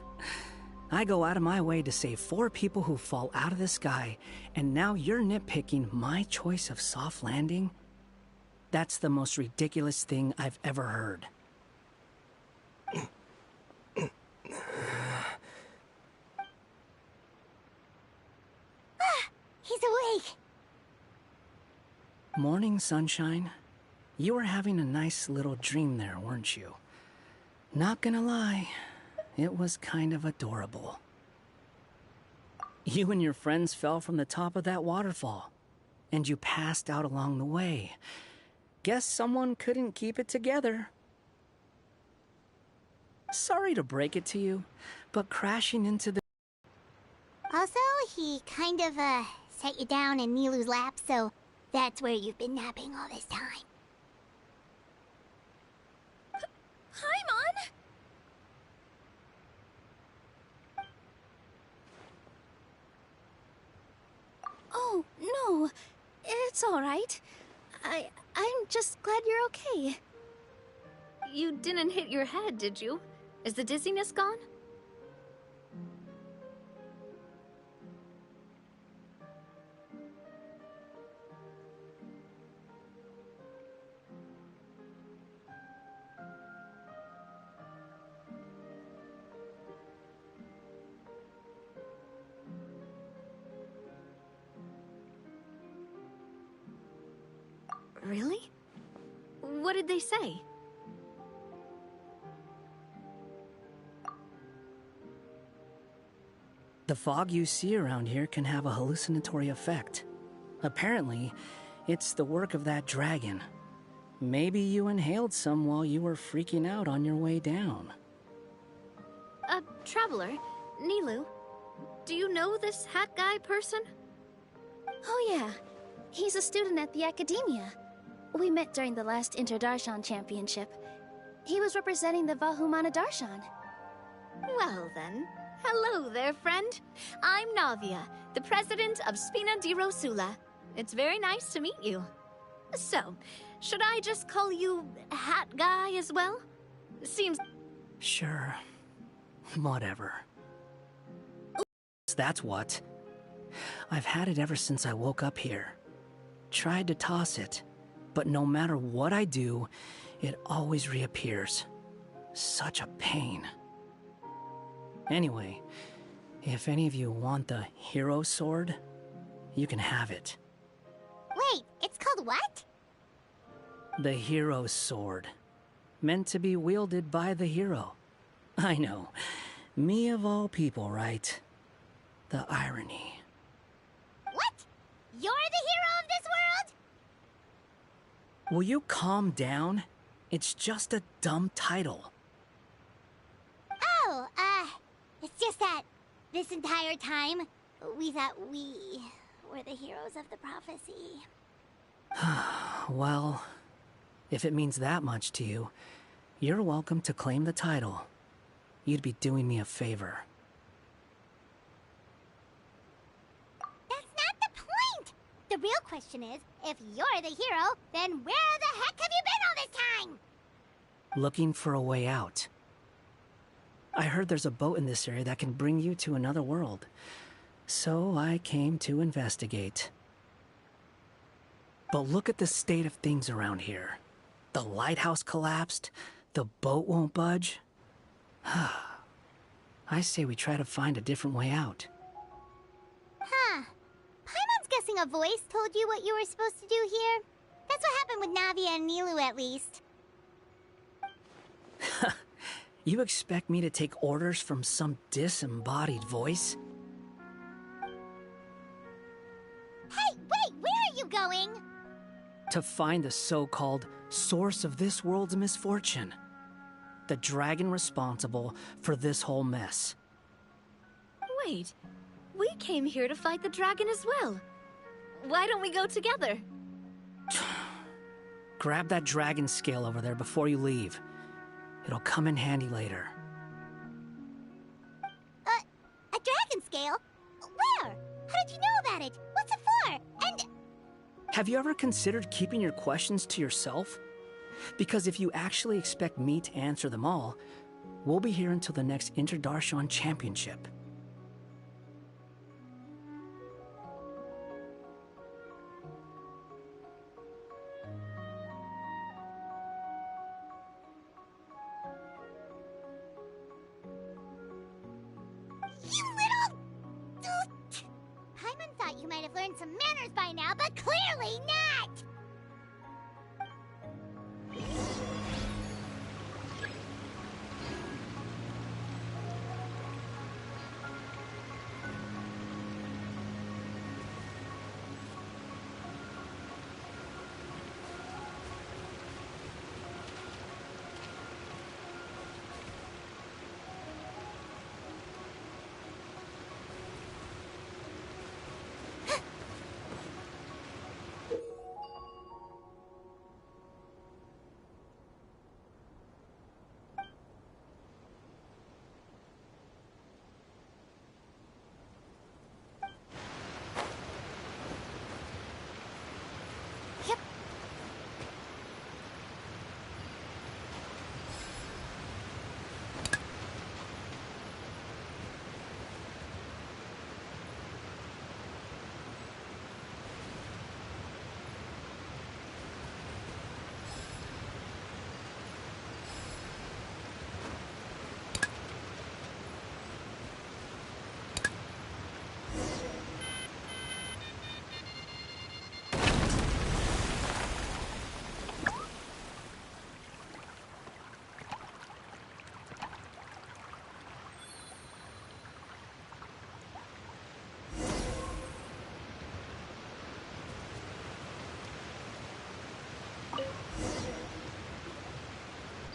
I go out of my way to save 4 people who fall out of the sky, and now you're nitpicking my choice of soft landing? That's the most ridiculous thing I've ever heard. He's awake. Morning, sunshine. You were having a nice little dream there, weren't you? Not gonna lie, it was kind of adorable. You and your friends fell from the top of that waterfall, and you passed out along the way. Guess someone couldn't keep it together. Sorry to break it to you, but crashing into the... Also, he kind of, set you down in Nilu's lap, so that's where you've been napping all this time. Paimon! Oh, no. It's all right. I'm just glad you're okay. You didn't hit your head, did you? Is the dizziness gone? Really? What did they say? The fog you see around here can have a hallucinatory effect. Apparently, it's the work of that dragon. Maybe you inhaled some while you were freaking out on your way down. Traveler, Nilu, do you know this Hat Guy person? Oh yeah, he's a student at the Academia. We met during the last Inter-Darshan Championship. He was representing the Vahumana Darshan. Well then, hello there, friend. I'm Navia, the president of Spina di Rosula. It's very nice to meet you. So, should I just call you Hat Guy as well? Seems... Sure. Whatever. That's what. I've had it ever since I woke up here. Tried to toss it, but no matter what I do, it always reappears. Such a pain. Anyway, if any of you want the hero sword, you can have it. Wait, it's called what? The hero sword. Meant to be wielded by the hero. I know. Me of all people, right? The irony. What? You're the hero of this world? Will you calm down? It's just a dumb title. Oh, it's just that this entire time, we thought we were the heroes of the prophecy. Well, if it means that much to you, you're welcome to claim the title. You'd be doing me a favor. That's not the point! The real question is, if you're the hero, then where the heck have you been all this time? Looking for a way out. I heard there's a boat in this area that can bring you to another world. So I came to investigate. But look at the state of things around here. The lighthouse collapsed. The boat won't budge. I say we try to find a different way out. Huh. Paimon's guessing a voice told you what you were supposed to do here. That's what happened with Navia and Nilu, at least. You expect me to take orders from some disembodied voice? Hey, wait, where are you going? To find the so-called source of this world's misfortune. The dragon responsible for this whole mess. Wait, we came here to fight the dragon as well. Why don't we go together? Grab that dragon scale over there before you leave. It'll come in handy later. A dragon scale? Where? How did you know about it? What's it for? And... Have you ever considered keeping your questions to yourself? Because if you actually expect me to answer them all, we'll be here until the next Interdarshan Championship. You little... Paimon thought you might have learned some manners by now, but clearly not!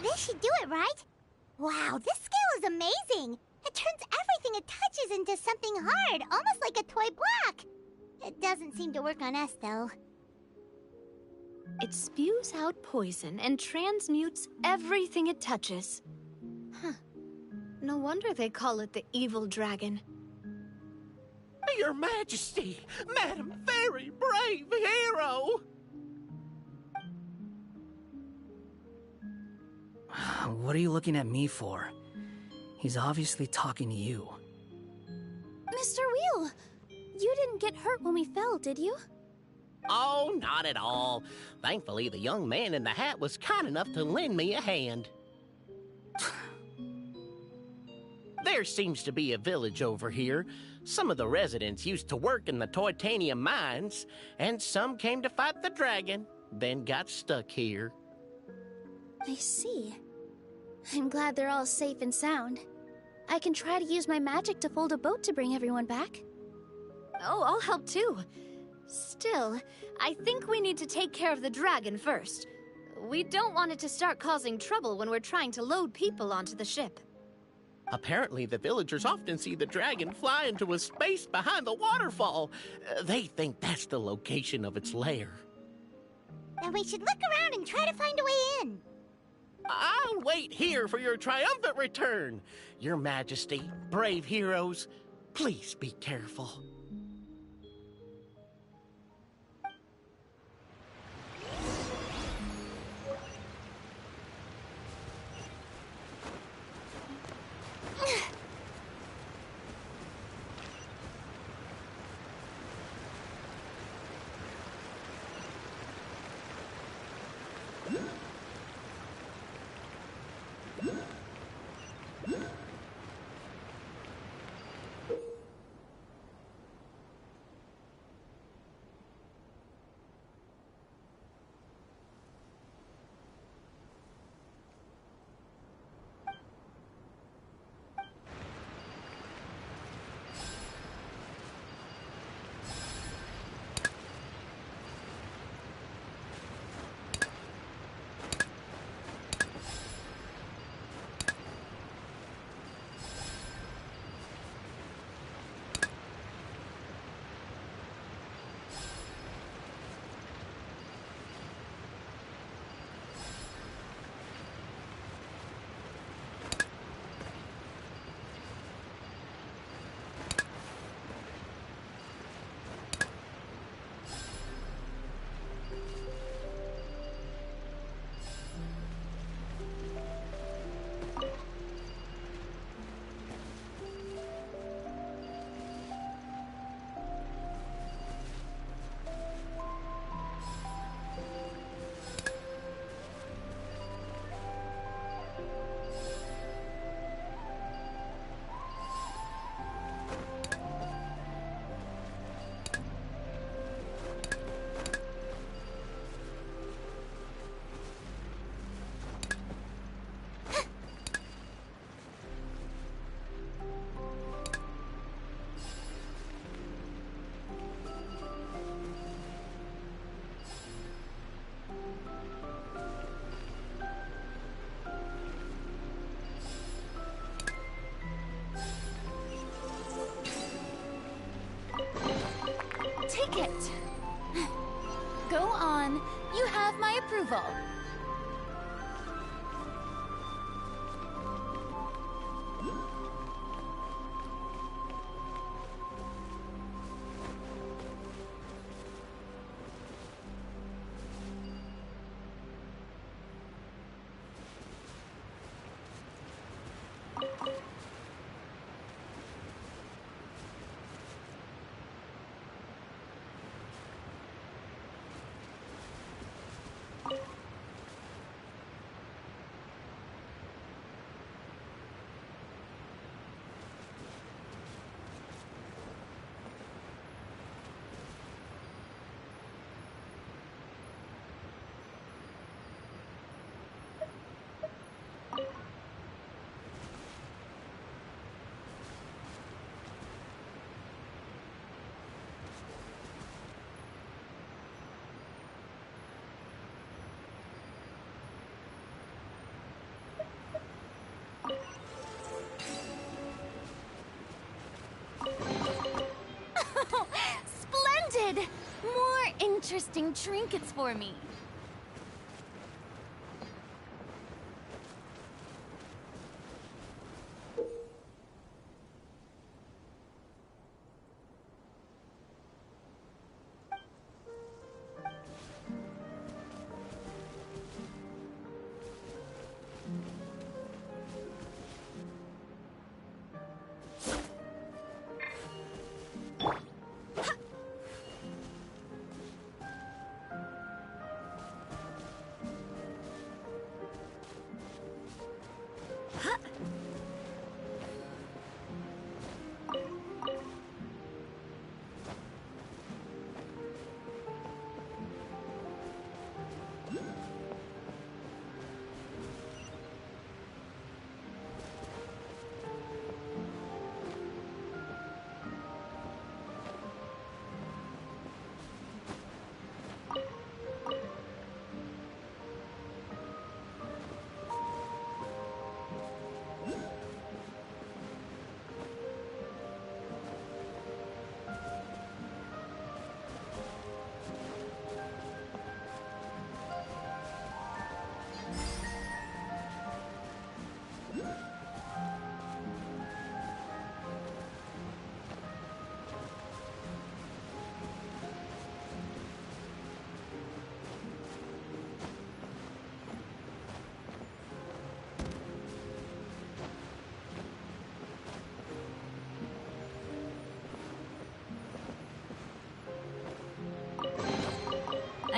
This should do it, right? Wow, this scale is amazing! It turns everything it touches into something hard, almost like a toy block! It doesn't seem to work on us, though. It spews out poison and transmutes everything it touches. Huh. No wonder they call it the evil dragon. Your Majesty, Madam Very Brave Hero! What are you looking at me for? He's obviously talking to you. Mr. Wheel, you didn't get hurt when we fell, did you? Oh, not at all. Thankfully, the young man in the hat was kind enough to lend me a hand. There seems to be a village over here. Some of the residents used to work in the titanium mines, and some came to fight the dragon, then got stuck here. I see. I'm glad they're all safe and sound. I can try to use my magic to fold a boat to bring everyone back. Oh, I'll help too. Still, I think we need to take care of the dragon first. We don't want it to start causing trouble when we're trying to load people onto the ship. Apparently, the villagers often see the dragon fly into a space behind the waterfall. They think that's the location of its lair. Then we should look around and try to find a way in. I'll wait here for your triumphant return. Your Majesty, brave heroes, please be careful. Take it. Go on. You have my approval. Splendid! More interesting trinkets for me.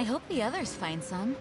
I hope the others find some.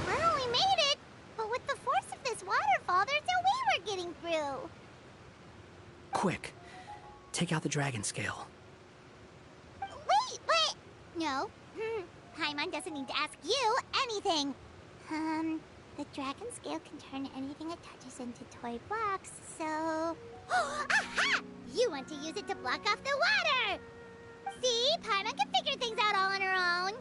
Well, we made it! But with the force of this waterfall, there's no way we're getting through. Quick, take out the dragon scale. Wait! No. Paimon doesn't need to ask you anything. The dragon scale can turn anything it touches into toy blocks, so... Aha! You want to use it to block off the water! See? Paimon can figure things out all on her own.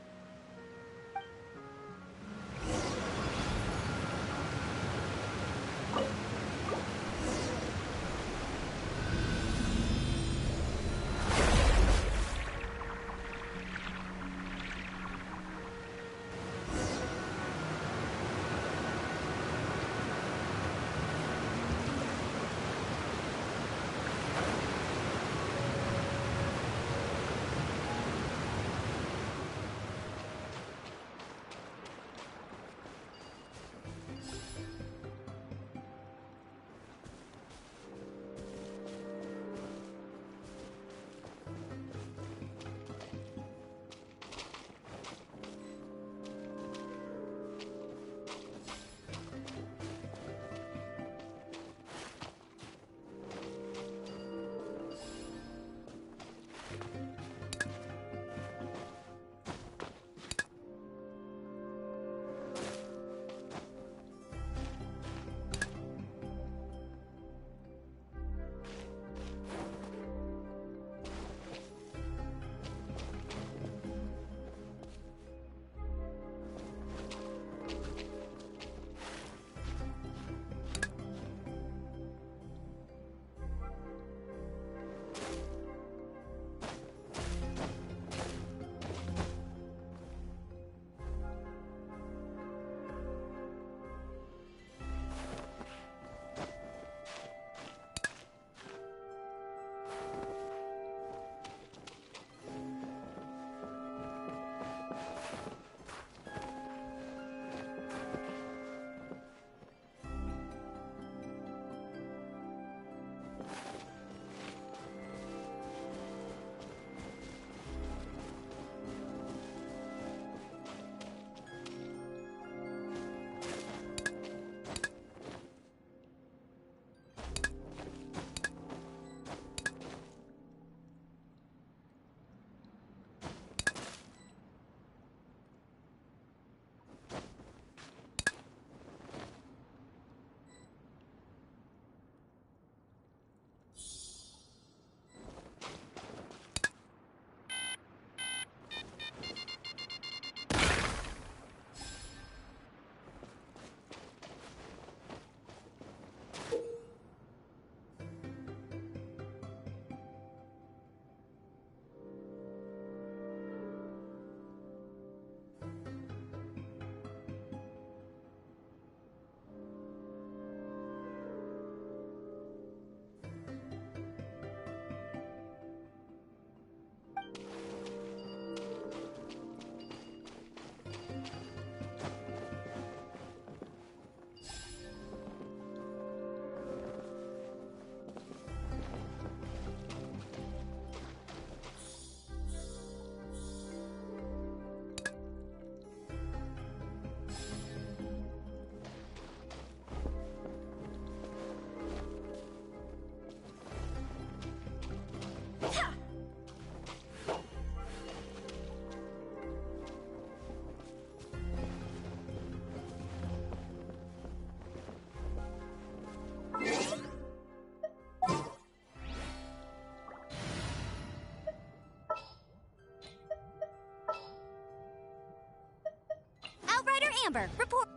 Amber, report.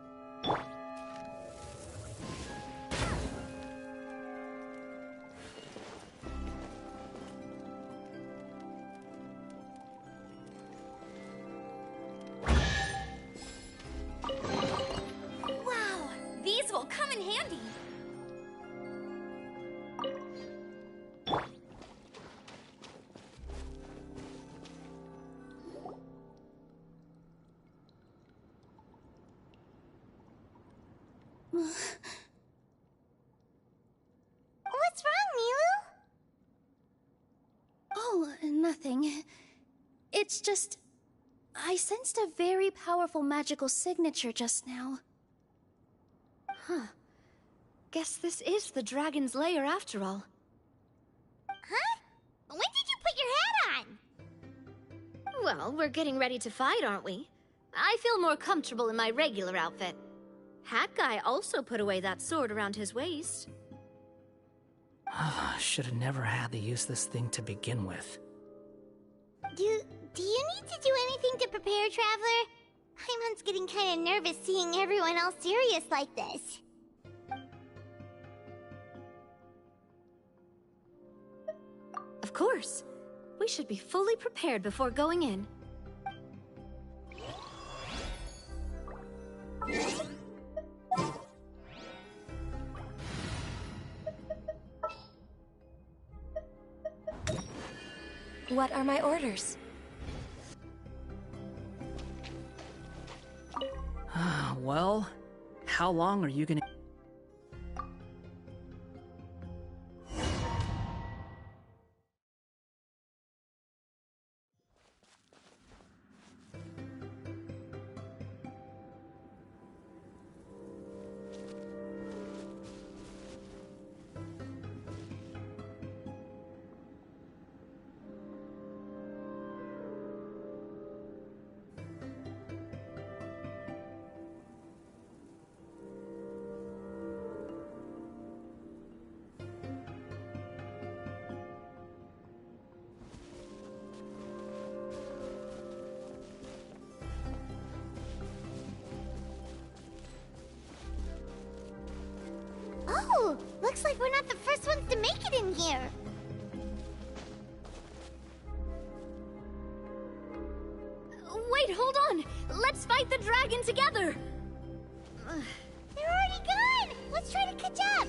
Wow, these will come in handy. What's wrong, Nilu? Oh, nothing. It's just... I sensed a very powerful magical signature just now. Huh. Guess this is the dragon's lair after all. Huh? When did you put your hat on? Well, we're getting ready to fight, aren't we? I feel more comfortable in my regular outfit. Hat Guy also put away that sword around his waist. Should have never had to use this thing to begin with. Do you need to do anything to prepare, Traveler? Paimon's getting kind of nervous seeing everyone else serious like this. Of course. We should be fully prepared before going in. What are my orders? Well, how long are you gonna... Oh, looks like we're not the first ones to make it in here. Wait, hold on! Let's fight the dragon together! They're already gone! Let's try to catch up!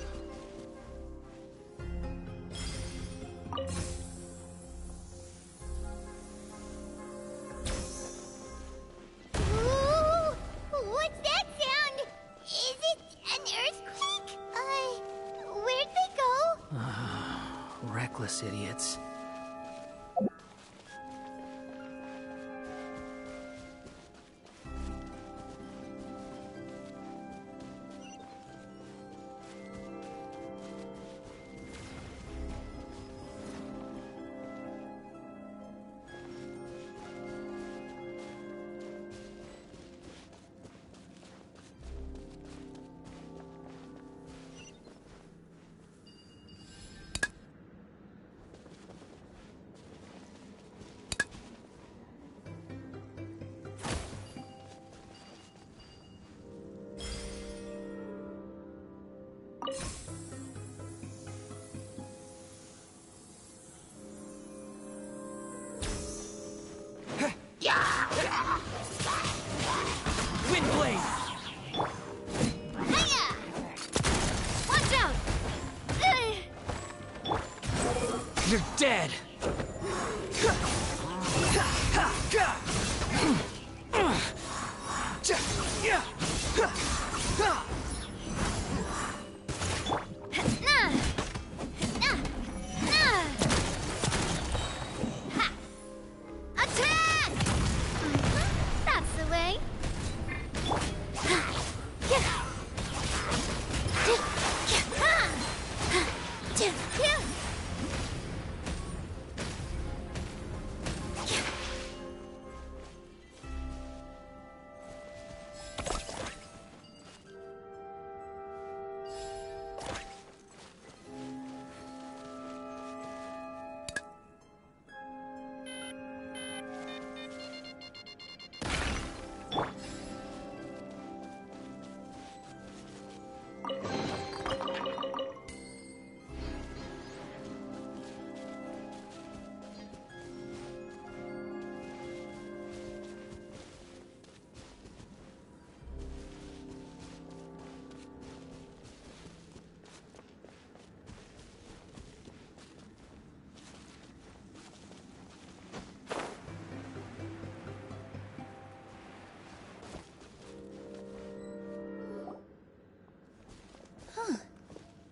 Ooh, what's that sound? Is it an earthquake? Where'd they go? Reckless idiots. Windblade! Hiya! Watch out! You're dead! Attack! That's the way.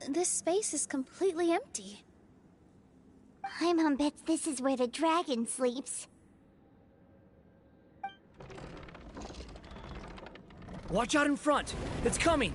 this space is completely empty. Paimon bets this is where the dragon sleeps. Watch out in front! It's coming!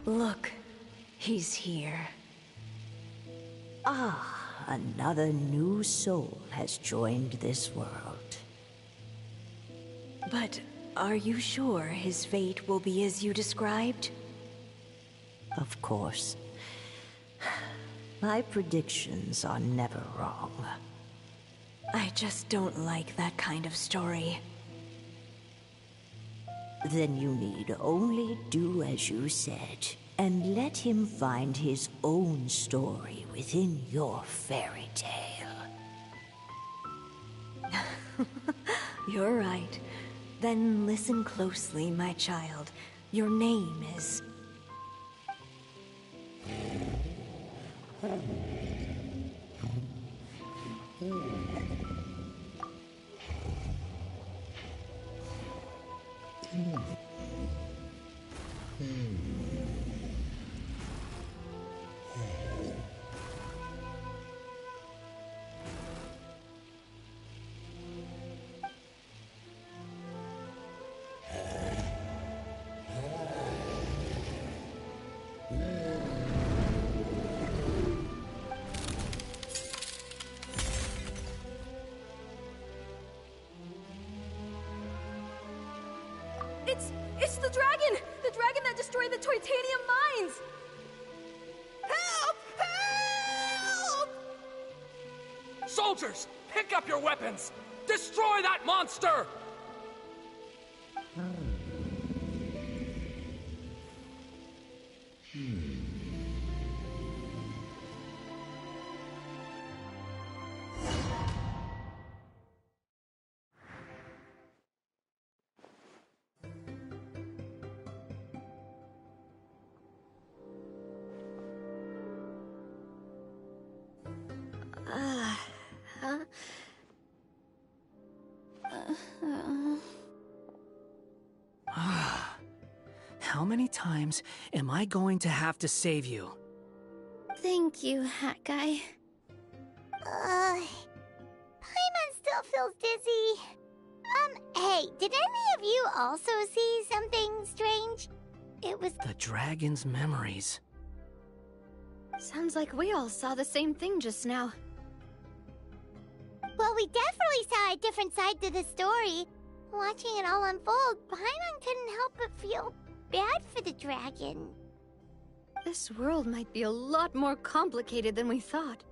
Look, he's here. Ah, another new soul has joined this world. But are you sure his fate will be as you described? Of course. My predictions are never wrong. I just don't like that kind of story. Then you need only do as you said, and let him find his own story within your fairy tale. You're right. Then listen closely, my child. Your name is... It's the dragon! The dragon that destroyed the titanium mines! Help! Help! Soldiers, pick up your weapons! Destroy that monster! How many times am I going to have to save you? Thank you, Hat Guy. Paimon still feels dizzy. Hey, did any of you also see something strange? It was... The dragon's memories. Sounds like we all saw the same thing just now. Well, we definitely saw a different side to the story. Watching it all unfold, Paimon couldn't help but feel bad for the dragon. This world might be a lot more complicated than we thought.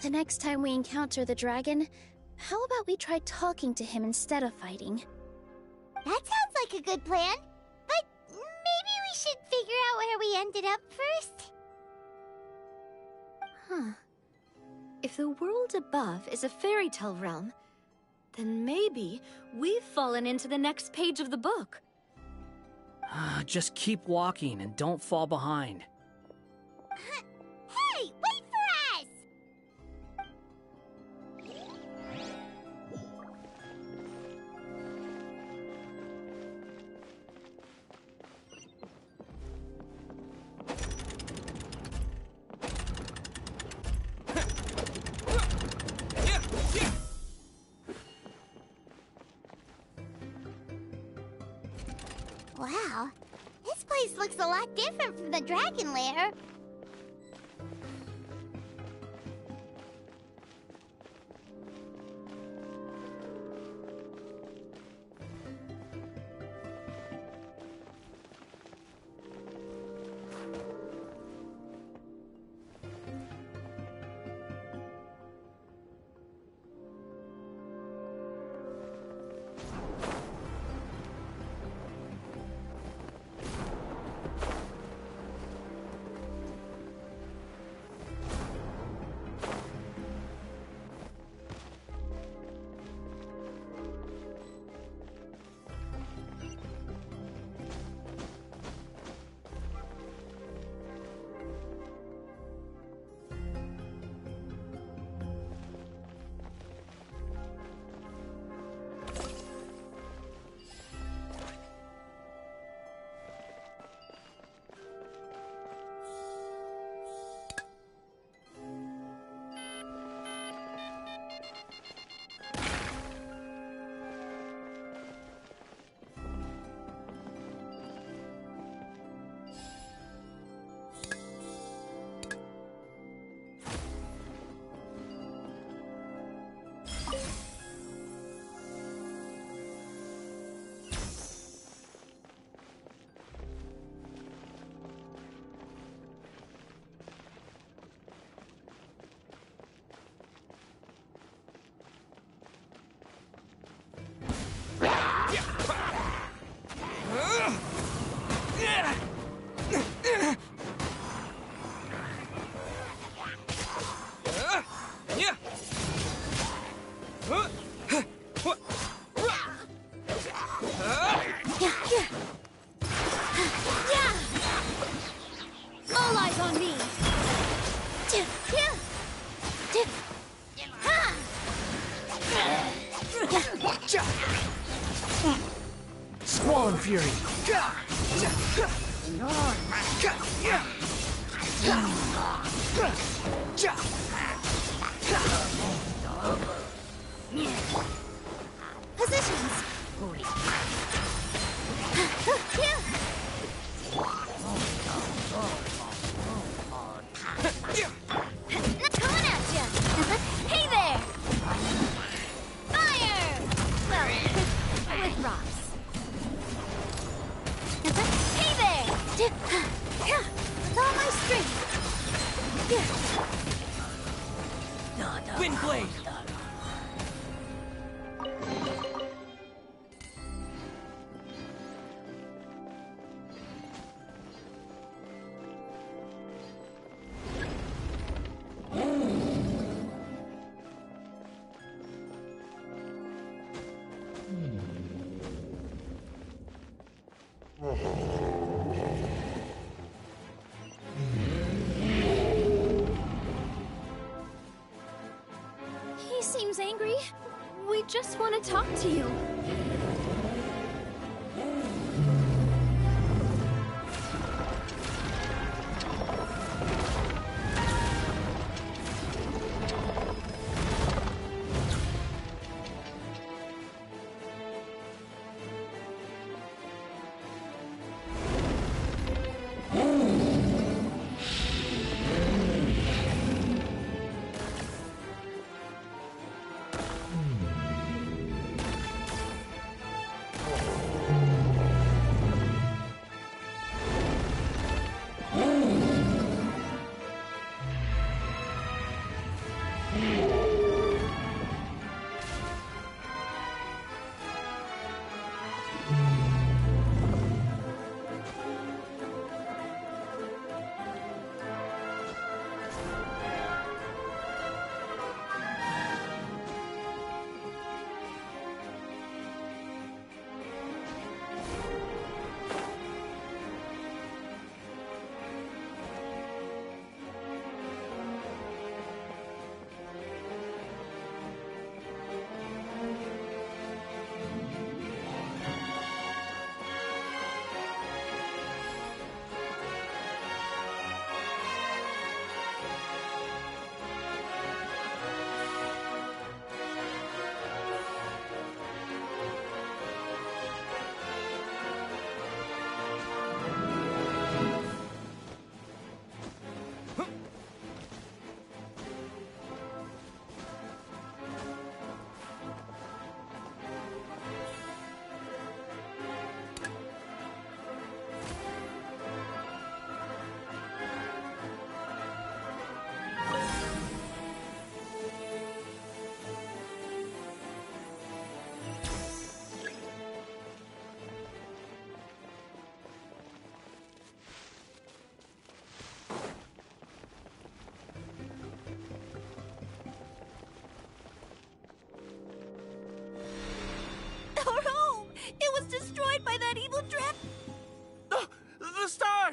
The next time we encounter the dragon, how about we try talking to him instead of fighting? That sounds like a good plan. But maybe we should figure out where we ended up first. Huh. If the world above is a fairy tale realm, then maybe we've fallen into the next page of the book. Just keep walking and don't fall behind. Hey, wait for us! looks a lot different from the dragon lair. All eyes on me! Squall and Fury! Positions! Coming at ya! Hey there! Fire! Well, with rocks. Hey there! With all my strength! Wind Blade! He seems angry. We just want to talk to you.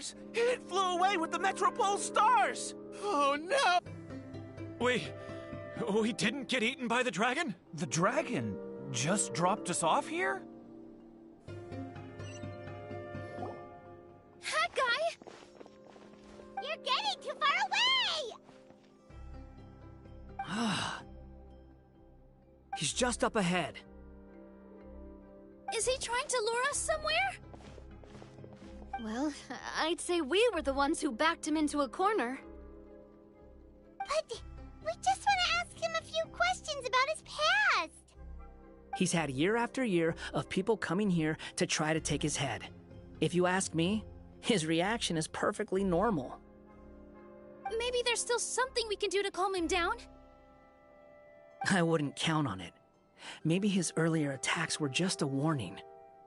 stars! It flew away with the Metropole stars! Oh no! We didn't get eaten by the dragon? The dragon just dropped us off here? That guy! You're getting too far away! He's just up ahead. Is he trying to lure us somewhere? Well, I'd say we were the ones who backed him into a corner. But we just want to ask him a few questions about his past. He's had year after year of people coming here to try to take his head. If you ask me, his reaction is perfectly normal. Maybe there's still something we can do to calm him down? I wouldn't count on it. Maybe his earlier attacks were just a warning,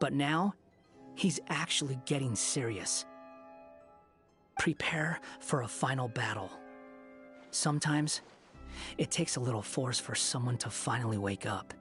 but now he's actually getting serious. Prepare for a final battle. Sometimes, it takes a little force for someone to finally wake up.